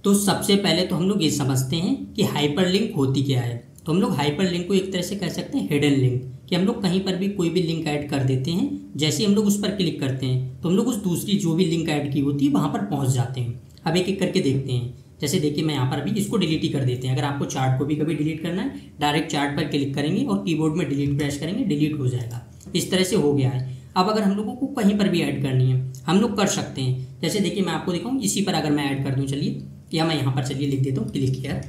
तो सबसे पहले तो हम लोग ये समझते हैं कि हाइपर लिंक होती क्या है। तो हम लोग हाइपर लिंक को एक तरह से कह सकते हैं हिडन लिंक, कि हम लोग कहीं पर भी कोई भी लिंक ऐड कर देते हैं, जैसे ही हम लोग उस पर क्लिक करते हैं तो हम लोग उस दूसरी जो भी लिंक ऐड की होती है वहाँ पर पहुँच जाते हैं। अब एक एक करके देखते हैं। जैसे देखिए मैं यहाँ पर अभी इसको डिलीट ही कर देते हैं। अगर आपको चार्ट को भी कभी डिलीट करना है, डायरेक्ट चार्ट पर क्लिक करेंगे और कीबोर्ड में डिलीट प्रेस करेंगे, डिलीट हो जाएगा। इस तरह से हो गया है। अब अगर हम लोगों को कहीं पर भी ऐड करनी है हम लोग कर सकते हैं। जैसे देखिए मैं आपको दिखाऊँ, इसी पर अगर मैं ऐड कर दूँ, चलिए, या मैं यहाँ पर चलिए लिख देता हूँ क्लिक हियर,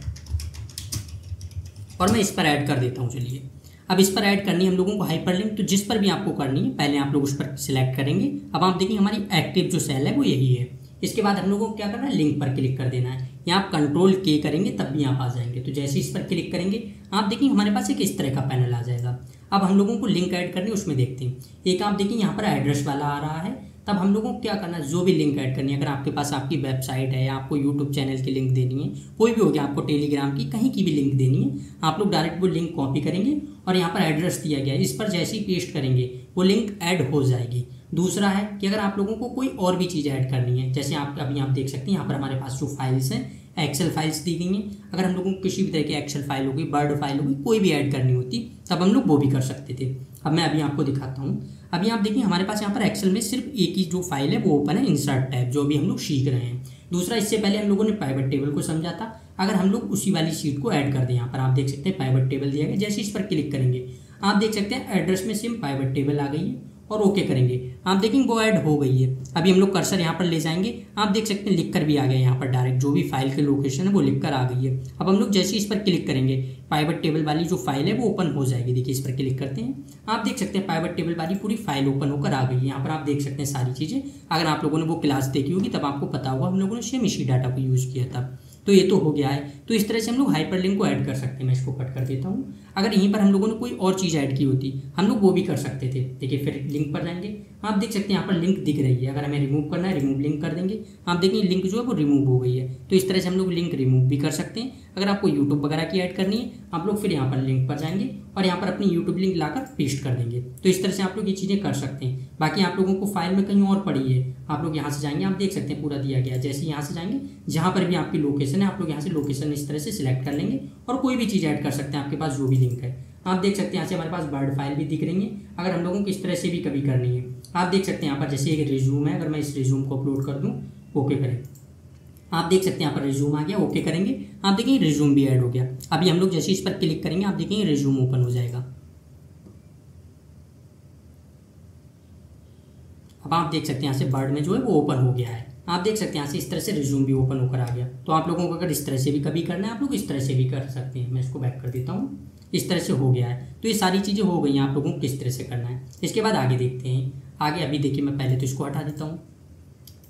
और मैं इस पर ऐड कर देता हूँ। चलिए अब इस पर ऐड करनी है हम लोगों को हाइपर लिंक। तो जिस पर भी आपको करनी है पहले आप लोग उस पर सिलेक्ट करेंगे। अब आप देखिए हमारी एक्टिव जो सेल है वो यही है। इसके बाद हम लोगों को क्या करना है, लिंक पर क्लिक कर देना है। यहाँ आप कंट्रोल के करेंगे तब भी आप आ जाएंगे। तो जैसे इस पर क्लिक करेंगे आप देखेंगे हमारे पास एक इस तरह का पैनल आ जाएगा। अब हम लोगों को लिंक ऐड करनी है, उसमें देखते हैं। एक आप देखिए यहाँ पर एड्रेस वाला आ रहा है। तब हम लोगों को क्या करना है, जो भी लिंक ऐड करनी है, अगर आपके पास आपकी वेबसाइट है या आपको यूट्यूब चैनल की लिंक देनी है, कोई भी हो गया, आपको टेलीग्राम की कहीं की भी लिंक देनी है, आप लोग डायरेक्ट वो लिंक कॉपी करेंगे और यहाँ पर एड्रेस दिया गया है, इस पर जैसे ही पेस्ट करेंगे वो लिंक ऐड हो जाएगी। दूसरा है कि अगर आप लोगों को कोई और भी चीज़ ऐड करनी है, जैसे आप अभी आप देख सकते हैं यहाँ पर हमारे पास जो फाइल्स हैं, एक्सेल फाइल्स दी गई हैं। अगर हम लोगों को किसी भी तरह की एक्सेल फाइल होगी, वर्ड फाइल होगी, कोई भी ऐड करनी होती तब हम लोग वो भी कर सकते थे। अब मैं अभी आपको दिखाता हूँ। अभी आप देखिए हमारे पास यहाँ पर एक्सेल में सिर्फ एक ही जो फाइल है वो ओपन है, इंसर्ट टैब, जो भी हम लोग सीख रहे हैं। दूसरा, इससे पहले हम लोगों ने पाइवट टेबल को समझा था। अगर हम लोग उसी वाली शीट को ऐड कर दें, यहाँ पर आप देख सकते हैं पाइवट टेबल दिया गया। जैसे इस पर क्लिक करेंगे आप देख सकते हैं एड्रेस में सेम पाइवट टेबल आ गई है और ओके करेंगे आप देखेंगे वो ऐड हो गई है। अभी हम लोग कर्सर यहाँ पर ले जाएंगे, आप देख सकते हैं लिख कर भी आ गया यहाँ पर, डायरेक्ट जो भी फाइल की लोकेशन है वो लिख कर आ गई है। अब हम लोग जैसे इस पर क्लिक करेंगे पाइवट टेबल वाली जो फाइल है वो ओपन हो जाएगी। देखिए इस पर क्लिक करते हैं आप देख सकते हैं पाइवट टेबल वाली पूरी फाइल ओपन होकर आ गई है। यहाँ पर आप देख सकते हैं सारी चीज़ें। अगर आप लोगों ने वो क्लास देखी होगी तब आपको पता होगा हम लोगों ने सेम इसी डाटा को यूज़ किया था। तो ये तो हो गया है। तो इस तरह से हम लोग हाइपर लिंक को ऐड कर सकते हैं। मैं इसको कट कर देता हूँ। अगर यहीं पर हम लोगों ने कोई और चीज़ ऐड की होती हम लोग वो भी कर सकते थे। देखिए फिर लिंक पर जाएंगे, आप देख सकते हैं यहाँ पर लिंक दिख रही है। अगर हमें रिमूव करना है, रिमूव लिंक कर देंगे, आप देखेंगे लिंक जो है वो रिमूव हो गई है। तो इस तरह से हम लोग लिंक रिमूव भी कर सकते हैं। अगर आपको यूट्यूब वगैरह की ऐड करनी है आप लोग फिर यहाँ पर लिंक पर जाएंगे और यहाँ पर अपनी यूट्यूब लिंक लाकर पेस्ट कर देंगे। तो इस तरह से आप लोग ये चीज़ें कर सकते हैं। बाकी आप लोगों को फाइल में कहीं और पड़ी है, आप लोग यहाँ से जाएंगे, आप देख सकते हैं पूरा दिया गया है। जैसे यहाँ से जाएंगे जहाँ पर भी आपकी लोकेशन है आप लोग यहाँ से लोकेशन इस तरह से सिलेक्ट कर लेंगे और कोई भी चीज़ ऐड कर सकते हैं आपके पास जो भी लिंक है। आप देख सकते हैं यहाँ से हमारे पास वर्ड फाइल भी दिख रही है। अगर हम लोगों को इस तरह से भी कभी करनी है, आप देख सकते हैं यहाँ पर जैसे एक रिज्यूम है, अगर मैं इस रिज्यूम को अपलोड कर दूँ, ओके करें, आप देख सकते हैं यहाँ पर रिज्यूम आ गया, ओके करेंगे, आप देखेंगे रिज्यूम भी ऐड हो गया। अभी हम लोग जैसे इस पर क्लिक करेंगे आप देखेंगे रिज्यूम ओपन हो जाएगा। अब आप देख सकते हैं यहाँ से वर्ड में जो है वो ओपन हो गया है। आप देख सकते हैं यहाँ से इस तरह से रिज्यूम भी ओपन होकर आ गया। तो आप लोगों को अगर इस तरह से भी कभी करना है आप लोग इस तरह से भी कर सकते हैं। मैं इसको बैक कर देता हूँ, इस तरह से हो गया है। तो ये सारी चीज़ें हो गई हैं, आप लोगों को किस तरह से करना है। इसके बाद आगे देखते हैं। आगे अभी देखिए मैं पहले तो इसको हटा देता हूँ,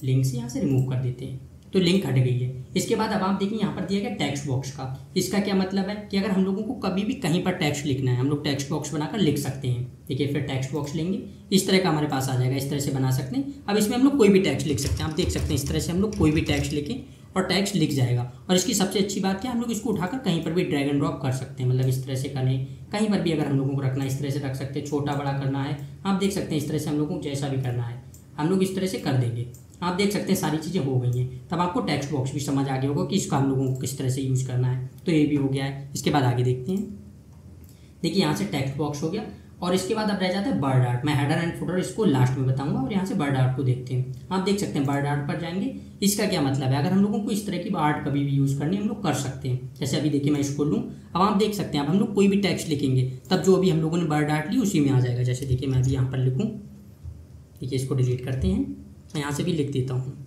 लिंक से यहाँ से रिमूव कर देते हैं। तो लिंक हट गई है। इसके बाद अब आप देखिए यहाँ पर दिया गया टेक्स्ट बॉक्स का। इसका क्या मतलब है कि अगर हम लोगों को कभी भी कहीं पर टेक्स्ट लिखना है हम लोग टेक्स्ट बॉक्स बनाकर लिख सकते हैं। देखिए फिर टेक्स्ट बॉक्स लेंगे, इस तरह का हमारे पास आ जाएगा, इस तरह से बना सकते हैं। अब इसमें हम लोग कोई भी टेक्स्ट लिख सकते हैं। आप देख सकते हैं इस तरह से हम लोग कोई भी टेक्स्ट लिखें और टेक्स्ट लिख जाएगा। और इसकी सबसे अच्छी बात क्या है, हम लोग इसको उठाकर कहीं पर भी ड्रैग एंड ड्रॉप कर सकते हैं। मतलब इस तरह से करें, कहीं पर भी अगर हम लोगों को रखना है इस तरह से रख सकते हैं, छोटा बड़ा करना है आप देख सकते हैं इस तरह से हम लोगों को जैसा भी करना है हम लोग इस तरह से कर देंगे। आप देख सकते हैं सारी चीज़ें हो गई हैं। तब आपको टेक्स्ट बॉक्स भी समझ आ गया होगा कि इसका हम लोगों को किस तरह से यूज़ करना है। तो ये भी हो गया है। इसके बाद आगे देखते हैं। देखिए यहाँ से टेक्स्ट बॉक्स हो गया। और इसके बाद अब रह जाता है बर्ड आर्ट। मैं हेडर एंड फुटर इसको लास्ट में बताऊंगा और यहाँ से बर्ड आर्ट को देखते हैं। आप देख सकते हैं बर्ड आर्ट पर जाएंगे। इसका क्या मतलब है, अगर हम लोगों को इस तरह की आर्ट कभी भी यूज़ करनी है हम लोग कर सकते हैं। जैसे अभी देखिए मैं इसको लूँ, अब आप देख सकते हैं अब हम लोग कोई भी टेक्स्ट लिखेंगे तब जो अभी हम लोगों ने बर्ड आर्ट ली उसी में आ जाएगा। जैसे देखिए मैं अभी यहाँ पर लिखूँ, ठीक है, इसको डिलीट करते हैं, मैं यहाँ से भी लिख देता हूँ।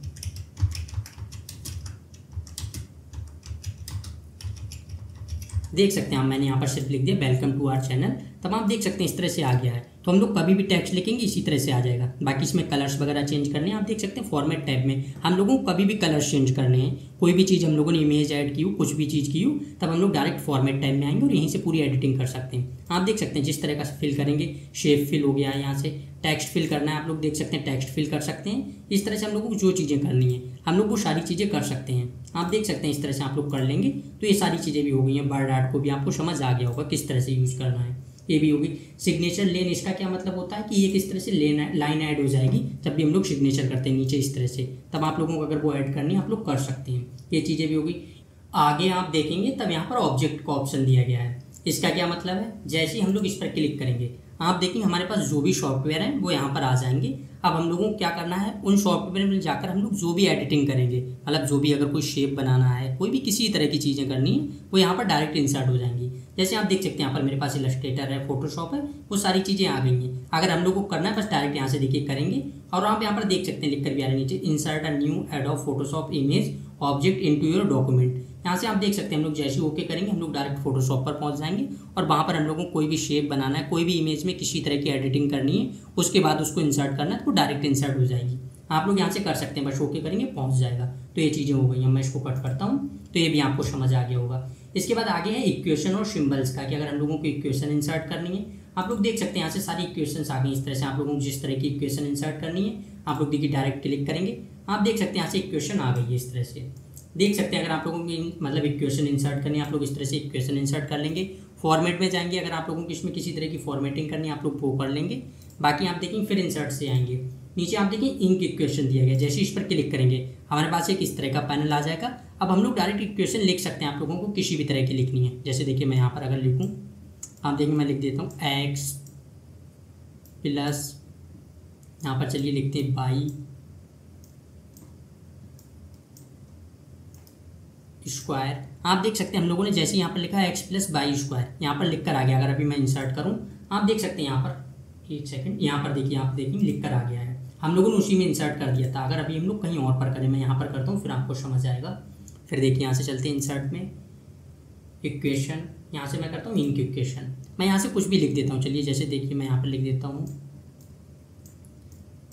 देख सकते हैं मैंने यहाँ पर सिर्फ लिख दिया वेलकम टू आवर चैनल, तब आप देख सकते हैं इस तरह से आ गया है। तो हम लोग कभी भी टेक्स्ट लिखेंगे इसी तरह से आ जाएगा। बाकी इसमें कलर्स वगैरह चेंज करने हैं, आप देख सकते हैं फॉर्मेट टैब में हम लोगों को कभी भी कलर्स चेंज करने हैं। कोई भी चीज़ हम लोगों ने इमेज ऐड की हो, कुछ भी चीज़ की हो, तब हम लोग डायरेक्ट फॉर्मेट टैब में आएंगे और यहीं से पूरी एडिटिंग कर सकते हैं। आप देख सकते हैं जिस तरह का फिल करेंगे, शेप फिल हो गया है, यहाँ से टेक्स्ट फिल करना है, आप लोग देख सकते हैं टेक्स्ट फिल कर सकते हैं। इस तरह से हम लोगों को जो चीज़ें करनी है हम लोग वो सारी चीज़ें कर सकते हैं। आप देख सकते हैं इस तरह से आप लोग कर लेंगे तो ये सारी चीज़ें भी हो गई हैं। बर्ड आर्ट को भी आपको समझ आ गया होगा किस तरह से यूज़ करना है, ये भी होगी। सिग्नेचर लेन, इसका क्या मतलब होता है कि ये किस तरह से लाइन ऐड हो जाएगी जब भी हम लोग सिग्नेचर करते हैं नीचे इस तरह से, तब आप लोगों को अगर वो ऐड करनी है आप लोग कर सकते हैं। ये चीज़ें भी होगी। आगे आप देखेंगे तब यहाँ पर ऑब्जेक्ट का ऑप्शन दिया गया है। इसका क्या मतलब है, जैसे ही हम लोग इस पर क्लिक करेंगे आप देखेंगे हमारे पास जो भी सॉफ्टवेयर है वो यहाँ पर आ जाएंगे। अब हम लोगों को क्या करना है, उन सॉफ्टवेयर में जाकर हम लोग जो भी एडिटिंग करेंगे, मतलब जो भी अगर कोई शेप बनाना है, कोई भी किसी तरह की चीज़ें करनी है, वो यहाँ पर डायरेक्ट इंसर्ट हो जाएंगी। जैसे आप देख सकते हैं यहाँ पर मेरे पास इलस्ट्रेटर है, फोटोशॉप है, वो सारी चीज़ें आ गई हैं। अगर हम लोग को करना है बस डायरेक्ट यहाँ से देखिए करेंगे और आप यहाँ पर देख सकते हैं लिख कर भी आ रहा है नीचे, insert a new adobe Photoshop image object into your document. यहाँ से आप देख सकते हैं हम लोग जैसे ओके करेंगे हम लोग डायरेक्ट फोटोशॉप पर पहुँच जाएंगे और वहाँ पर हम लोगों को कोई भी शेप बनाना है, कोई भी इमेज में किसी तरह की एडिटिंग करनी है, उसके बाद उसको इंसर्ट करना है तो डायरेक्ट इंसर्ट हो जाएगी। आप लोग यहाँ से कर सकते हैं, बस ओके करेंगे पहुँच जाएगा। तो ये चीज़ें हो गई हैं। मैं इसको कट करता हूँ तो ये भी आपको समझ आ गया होगा। इसके बाद आगे है इक्वेशन और सिंबल्स का, कि अगर हम लोगों को इक्वेशन इंसर्ट करनी है, आप लोग देख सकते हैं यहाँ से सारी इक्वेशंस आ गई। इस तरह से आप लोगों को जिस तरह की इक्वेशन इंसर्ट करनी है आप लोग देखिए डायरेक्ट क्लिक करेंगे, आप देख सकते हैं यहाँ से इक्वेशन आ गई है। इस तरह से देख सकते हैं अगर आप लोगों की मतलब इक्वेशन इंसर्ट करनी है आप लोग इस तरह से इक्वेशन इंसर्ट कर लेंगे। फॉर्मेट में जाएंगे, अगर आप लोगों को इसमें किसी तरह की फॉर्मेटिंग करनी है आप लोग वो कर लेंगे। बाकी आप देखेंगे फिर इंसर्ट से आएंगे, नीचे आप देखेंगे इंक इक्वेशन दिया गया, जैसे इस पर क्लिक करेंगे हमारे पास एक इस तरह का पैनल आ जाएगा। अब हम लोग डायरेक्ट इक्वेशन लिख सकते हैं, आप लोगों को किसी भी तरह की लिखनी है। जैसे देखिए मैं यहाँ पर अगर लिखूँ, आप देखेंगे मैं लिख देता हूँ एक्स प्लस, यहाँ पर चलिए लिखते हैं वाई स्क्वायर। आप देख सकते हैं हम लोगों ने जैसे यहाँ पर लिखा है एक्स प्लस वाई स्क्वायर, यहाँ पर लिख कर आ गया। अगर अभी मैं इंसर्ट करूँ आप देख सकते हैं यहाँ पर, एक सेकंड, यहाँ पर देखिए आप देखेंगे लिख कर आ गया है। हम लोगों ने उसी में इंसर्ट कर दिया था। अगर अभी हम लोग कहीं और पर करें, मैं यहाँ पर करता हूँ फिर आपको समझ आएगा। फिर देखिए यहाँ से चलते हैं इंसर्ट में, इक्वेशन, यहाँ से मैं करता हूँ इंक इक्वेशन। मैं यहाँ से कुछ भी लिख देता हूँ। चलिए जैसे देखिए मैं यहाँ पर लिख देता हूँ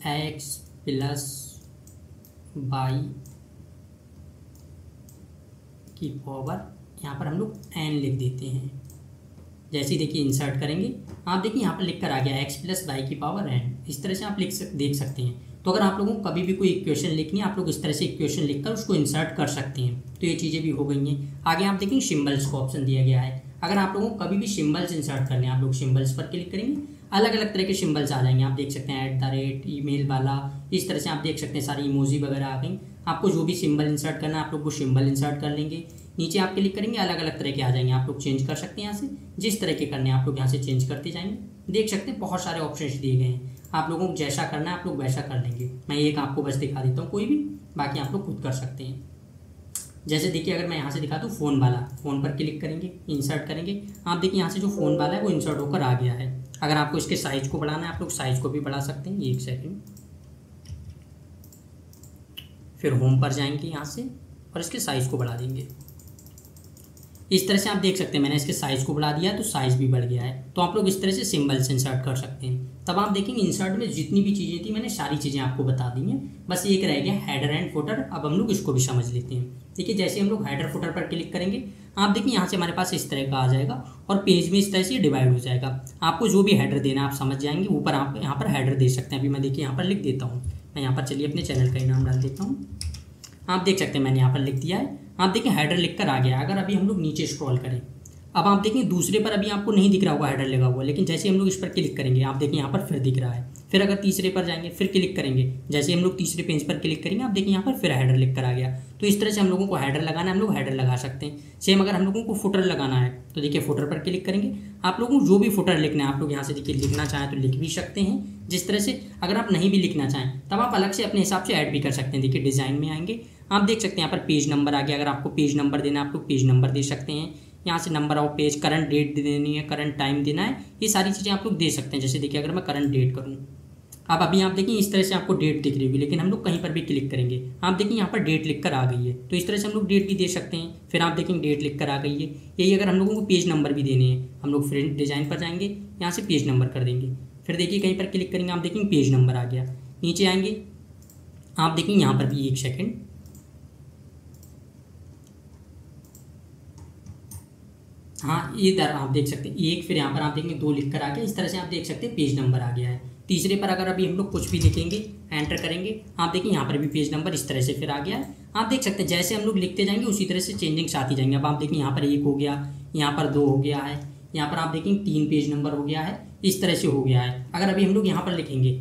एक्स प्लस वाई की पावर, यहाँ पर हम लोग n लिख देते हैं। जैसे ही देखिए इंसर्ट करेंगे आप देखिए यहाँ पर लिख कर आ गया एक्स प्लस वाई की पावर n। इस तरह से आप देख सकते हैं। तो अगर आप लोगों को कभी भी कोई इक्वेशन लिखनी है आप लोग इस तरह से इक्वेशन लिखकर उसको इंसर्ट कर सकते हैं। तो ये चीज़ें भी हो गई हैं। आगे आप देखेंगे सिम्बल्स का ऑप्शन दिया गया है। अगर आप लोगों को कभी भी सिम्बल्स इंसर्ट करने हैं आप लोग सिम्बल्स पर क्लिक करेंगे, अलग अलग तरह के सिम्बल्स आ जाएंगे। आप देख सकते हैं @ ईमेल वाला, इस तरह से आप देख सकते हैं सारी इमोजी वगैरह आ गई। आपको जो भी सिंबल इंसर्ट करना है आप लोग वो सिंबल इंसर्ट कर लेंगे। नीचे आप क्लिक करेंगे अलग अलग तरह के आ जाएंगे, आप लोग चेंज कर सकते हैं। यहाँ से जिस तरह के करने हैं आप लोग यहाँ से चेंज करते जाएंगे। देख सकते हैं बहुत सारे ऑप्शंस दिए गए हैं, आप लोगों को जैसा करना है आप लोग वैसा कर लेंगे। मैं एक आपको बस दिखा देता हूँ कोई भी, बाकी आप लोग खुद कर सकते हैं। जैसे देखिए अगर मैं यहाँ से दिखा दूँ फ़ोन वाला, फ़ोन पर क्लिक करेंगे, इंसर्ट करेंगे, आप देखिए यहाँ से जो फ़ोन वाला है वो इंसर्ट होकर आ गया है। अगर आपको इसके साइज़ को बढ़ाना है आप लोग साइज़ को भी बढ़ा सकते हैं। एक सेकेंड, फिर होम पर जाएंगे यहाँ से और इसके साइज़ को बढ़ा देंगे। इस तरह से आप देख सकते हैं मैंने इसके साइज़ को बढ़ा दिया है तो साइज़ भी बढ़ गया है। तो आप लोग इस तरह से सिंबल्स इंसर्ट कर सकते हैं। तब आप देखेंगे इंसर्ट में जितनी भी चीज़ें थी मैंने सारी चीज़ें आपको बता दी हैं, बस एक रह गया हेडर एंड फुटर। अब हम लोग इसको भी समझ लेते हैं। देखिए जैसे हम लोग हेडर फुटर पर क्लिक करेंगे आप देखिए यहाँ से हमारे पास इस तरह का आ जाएगा और पेज में इस तरह से डिवाइड हो जाएगा। आपको जो भी हेडर देना आप समझ जाएंगे, ऊपर आप यहाँ पर हेडर दे सकते हैं। अभी मैं देखिए यहाँ पर लिख देता हूँ, मैं यहाँ पर चलिए अपने चैनल का ही नाम डाल देता हूँ। आप देख सकते हैं मैंने यहाँ पर लिख दिया है। आप देखिए हेडर लिख कर आ गया। अगर अभी हम लोग नीचे स्क्रॉल करें, अब आप देखेंगे दूसरे पर अभी आपको नहीं दिख रहा होगा हेडर लगा हुआ, लेकिन जैसे हम लोग इस पर क्लिक करेंगे आप देखिए यहाँ पर फिर दिख रहा है। फिर अगर तीसरे पर जाएंगे फिर क्लिक करेंगे, जैसे हम लोग तीसरे पेज पर क्लिक करेंगे आप देखिए यहाँ पर फिर हेडर लिख कर आ गया। तो इस तरह से हम लोगों को हेडर लगाना है, हम लोग हेडर लगा सकते हैं। सेम अगर हम लोगों को फुटर लगाना है तो देखिए फुटर पर क्लिक करेंगे। आप लोगों को जो भी फुटर लिखना है आप लोग यहाँ से देखिए लिखना चाहें तो लिख भी सकते हैं जिस तरह से। अगर आप नहीं भी लिखना चाहें तब आप अलग से अपने हिसाब से ऐड भी कर सकते हैं। देखिए डिज़ाइन में आएंगे, आप देख सकते हैं यहाँ पर पेज नंबर आ गया। अगर आपको पेज नंबर देना है आप लोग पेज नंबर दे सकते हैं। यहाँ से number of page, current date देनी है, करंट टाइम देना है, ये सारी चीज़ें आप लोग दे सकते हैं। जैसे देखिए अगर मैं करंट डेट करूँ, अब अभी आप देखिए इस तरह से आपको डेट दिख रही होगी, लेकिन हम लोग कहीं पर भी क्लिक करेंगे आप देखिए यहाँ पर डेट लिख कर आ गई है। तो इस तरह से हम लोग डेट भी दे सकते हैं। फिर आप देखेंगे डेट लिख कर आ गई है। यही अगर हम लोगों को पेज नंबर भी देने हैं, हम लोग फिर डिज़ाइन पर जाएंगे, यहाँ से पेज नंबर कर देंगे। फिर देखिए कहीं पर क्लिक करेंगे आप देखेंगे पेज नंबर आ गया। नीचे आएंगे आप देखेंगे यहाँ पर भी 1 सेकेंड, हाँ इधर आप देख सकते हैं 1, फिर यहाँ पर आप देखेंगे 2 लिख कर आ गया। इस तरह से आप देख सकते हैं पेज नंबर आ गया है। तीसरे पर अगर अभी हम लोग कुछ भी लिखेंगे, एंटर करेंगे, आप देखिए यहाँ पर भी पेज नंबर इस तरह से फिर आ गया है। आप देख सकते हैं जैसे हम लोग लिखते जाएंगे उसी तरह से चेंजिंग्स आती जाएंगे। अब आप देखिए यहाँ पर 1 हो गया, यहाँ पर 2 हो गया है, यहाँ पर आप देखेंगे 3 पेज नंबर हो गया है, इस तरह से हो गया है। अगर अभी हम लोग यहाँ पर लिखेंगे,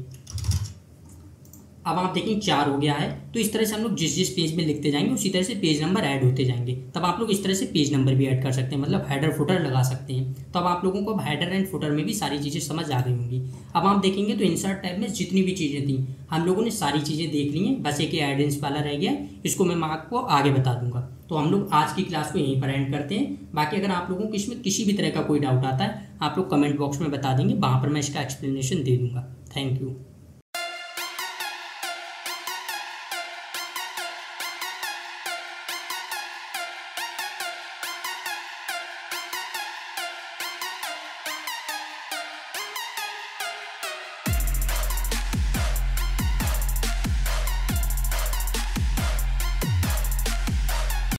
अब आप देखेंगे 4 हो गया है। तो इस तरह से हम लोग जिस जिस पेज में लिखते जाएंगे उसी तरह से पेज नंबर ऐड होते जाएंगे। तब आप लोग इस तरह से पेज नंबर भी ऐड कर सकते हैं, मतलब हेडर फुटर लगा सकते हैं। तो अब आप लोगों को अब हेडर एंड फुटर में भी सारी चीज़ें समझ आ गई होंगी। अब आप देखेंगे तो इंसर्ट टैब में जितनी भी चीज़ें थी हम लोगों ने सारी चीज़ें देख ली हैं, बस एक एडेंस वाला रह गया, इसको मैं आपको आगे बता दूंगा। तो हम लोग आज की क्लास को यहीं पर एंड करते हैं। बाकी अगर आप लोगों को इसमें किसी भी तरह का कोई डाउट आता है आप लोग कमेंट बॉक्स में बता देंगे, वहाँ पर मैं इसका एक्सप्लेनेशन दे दूँगा। Thank you.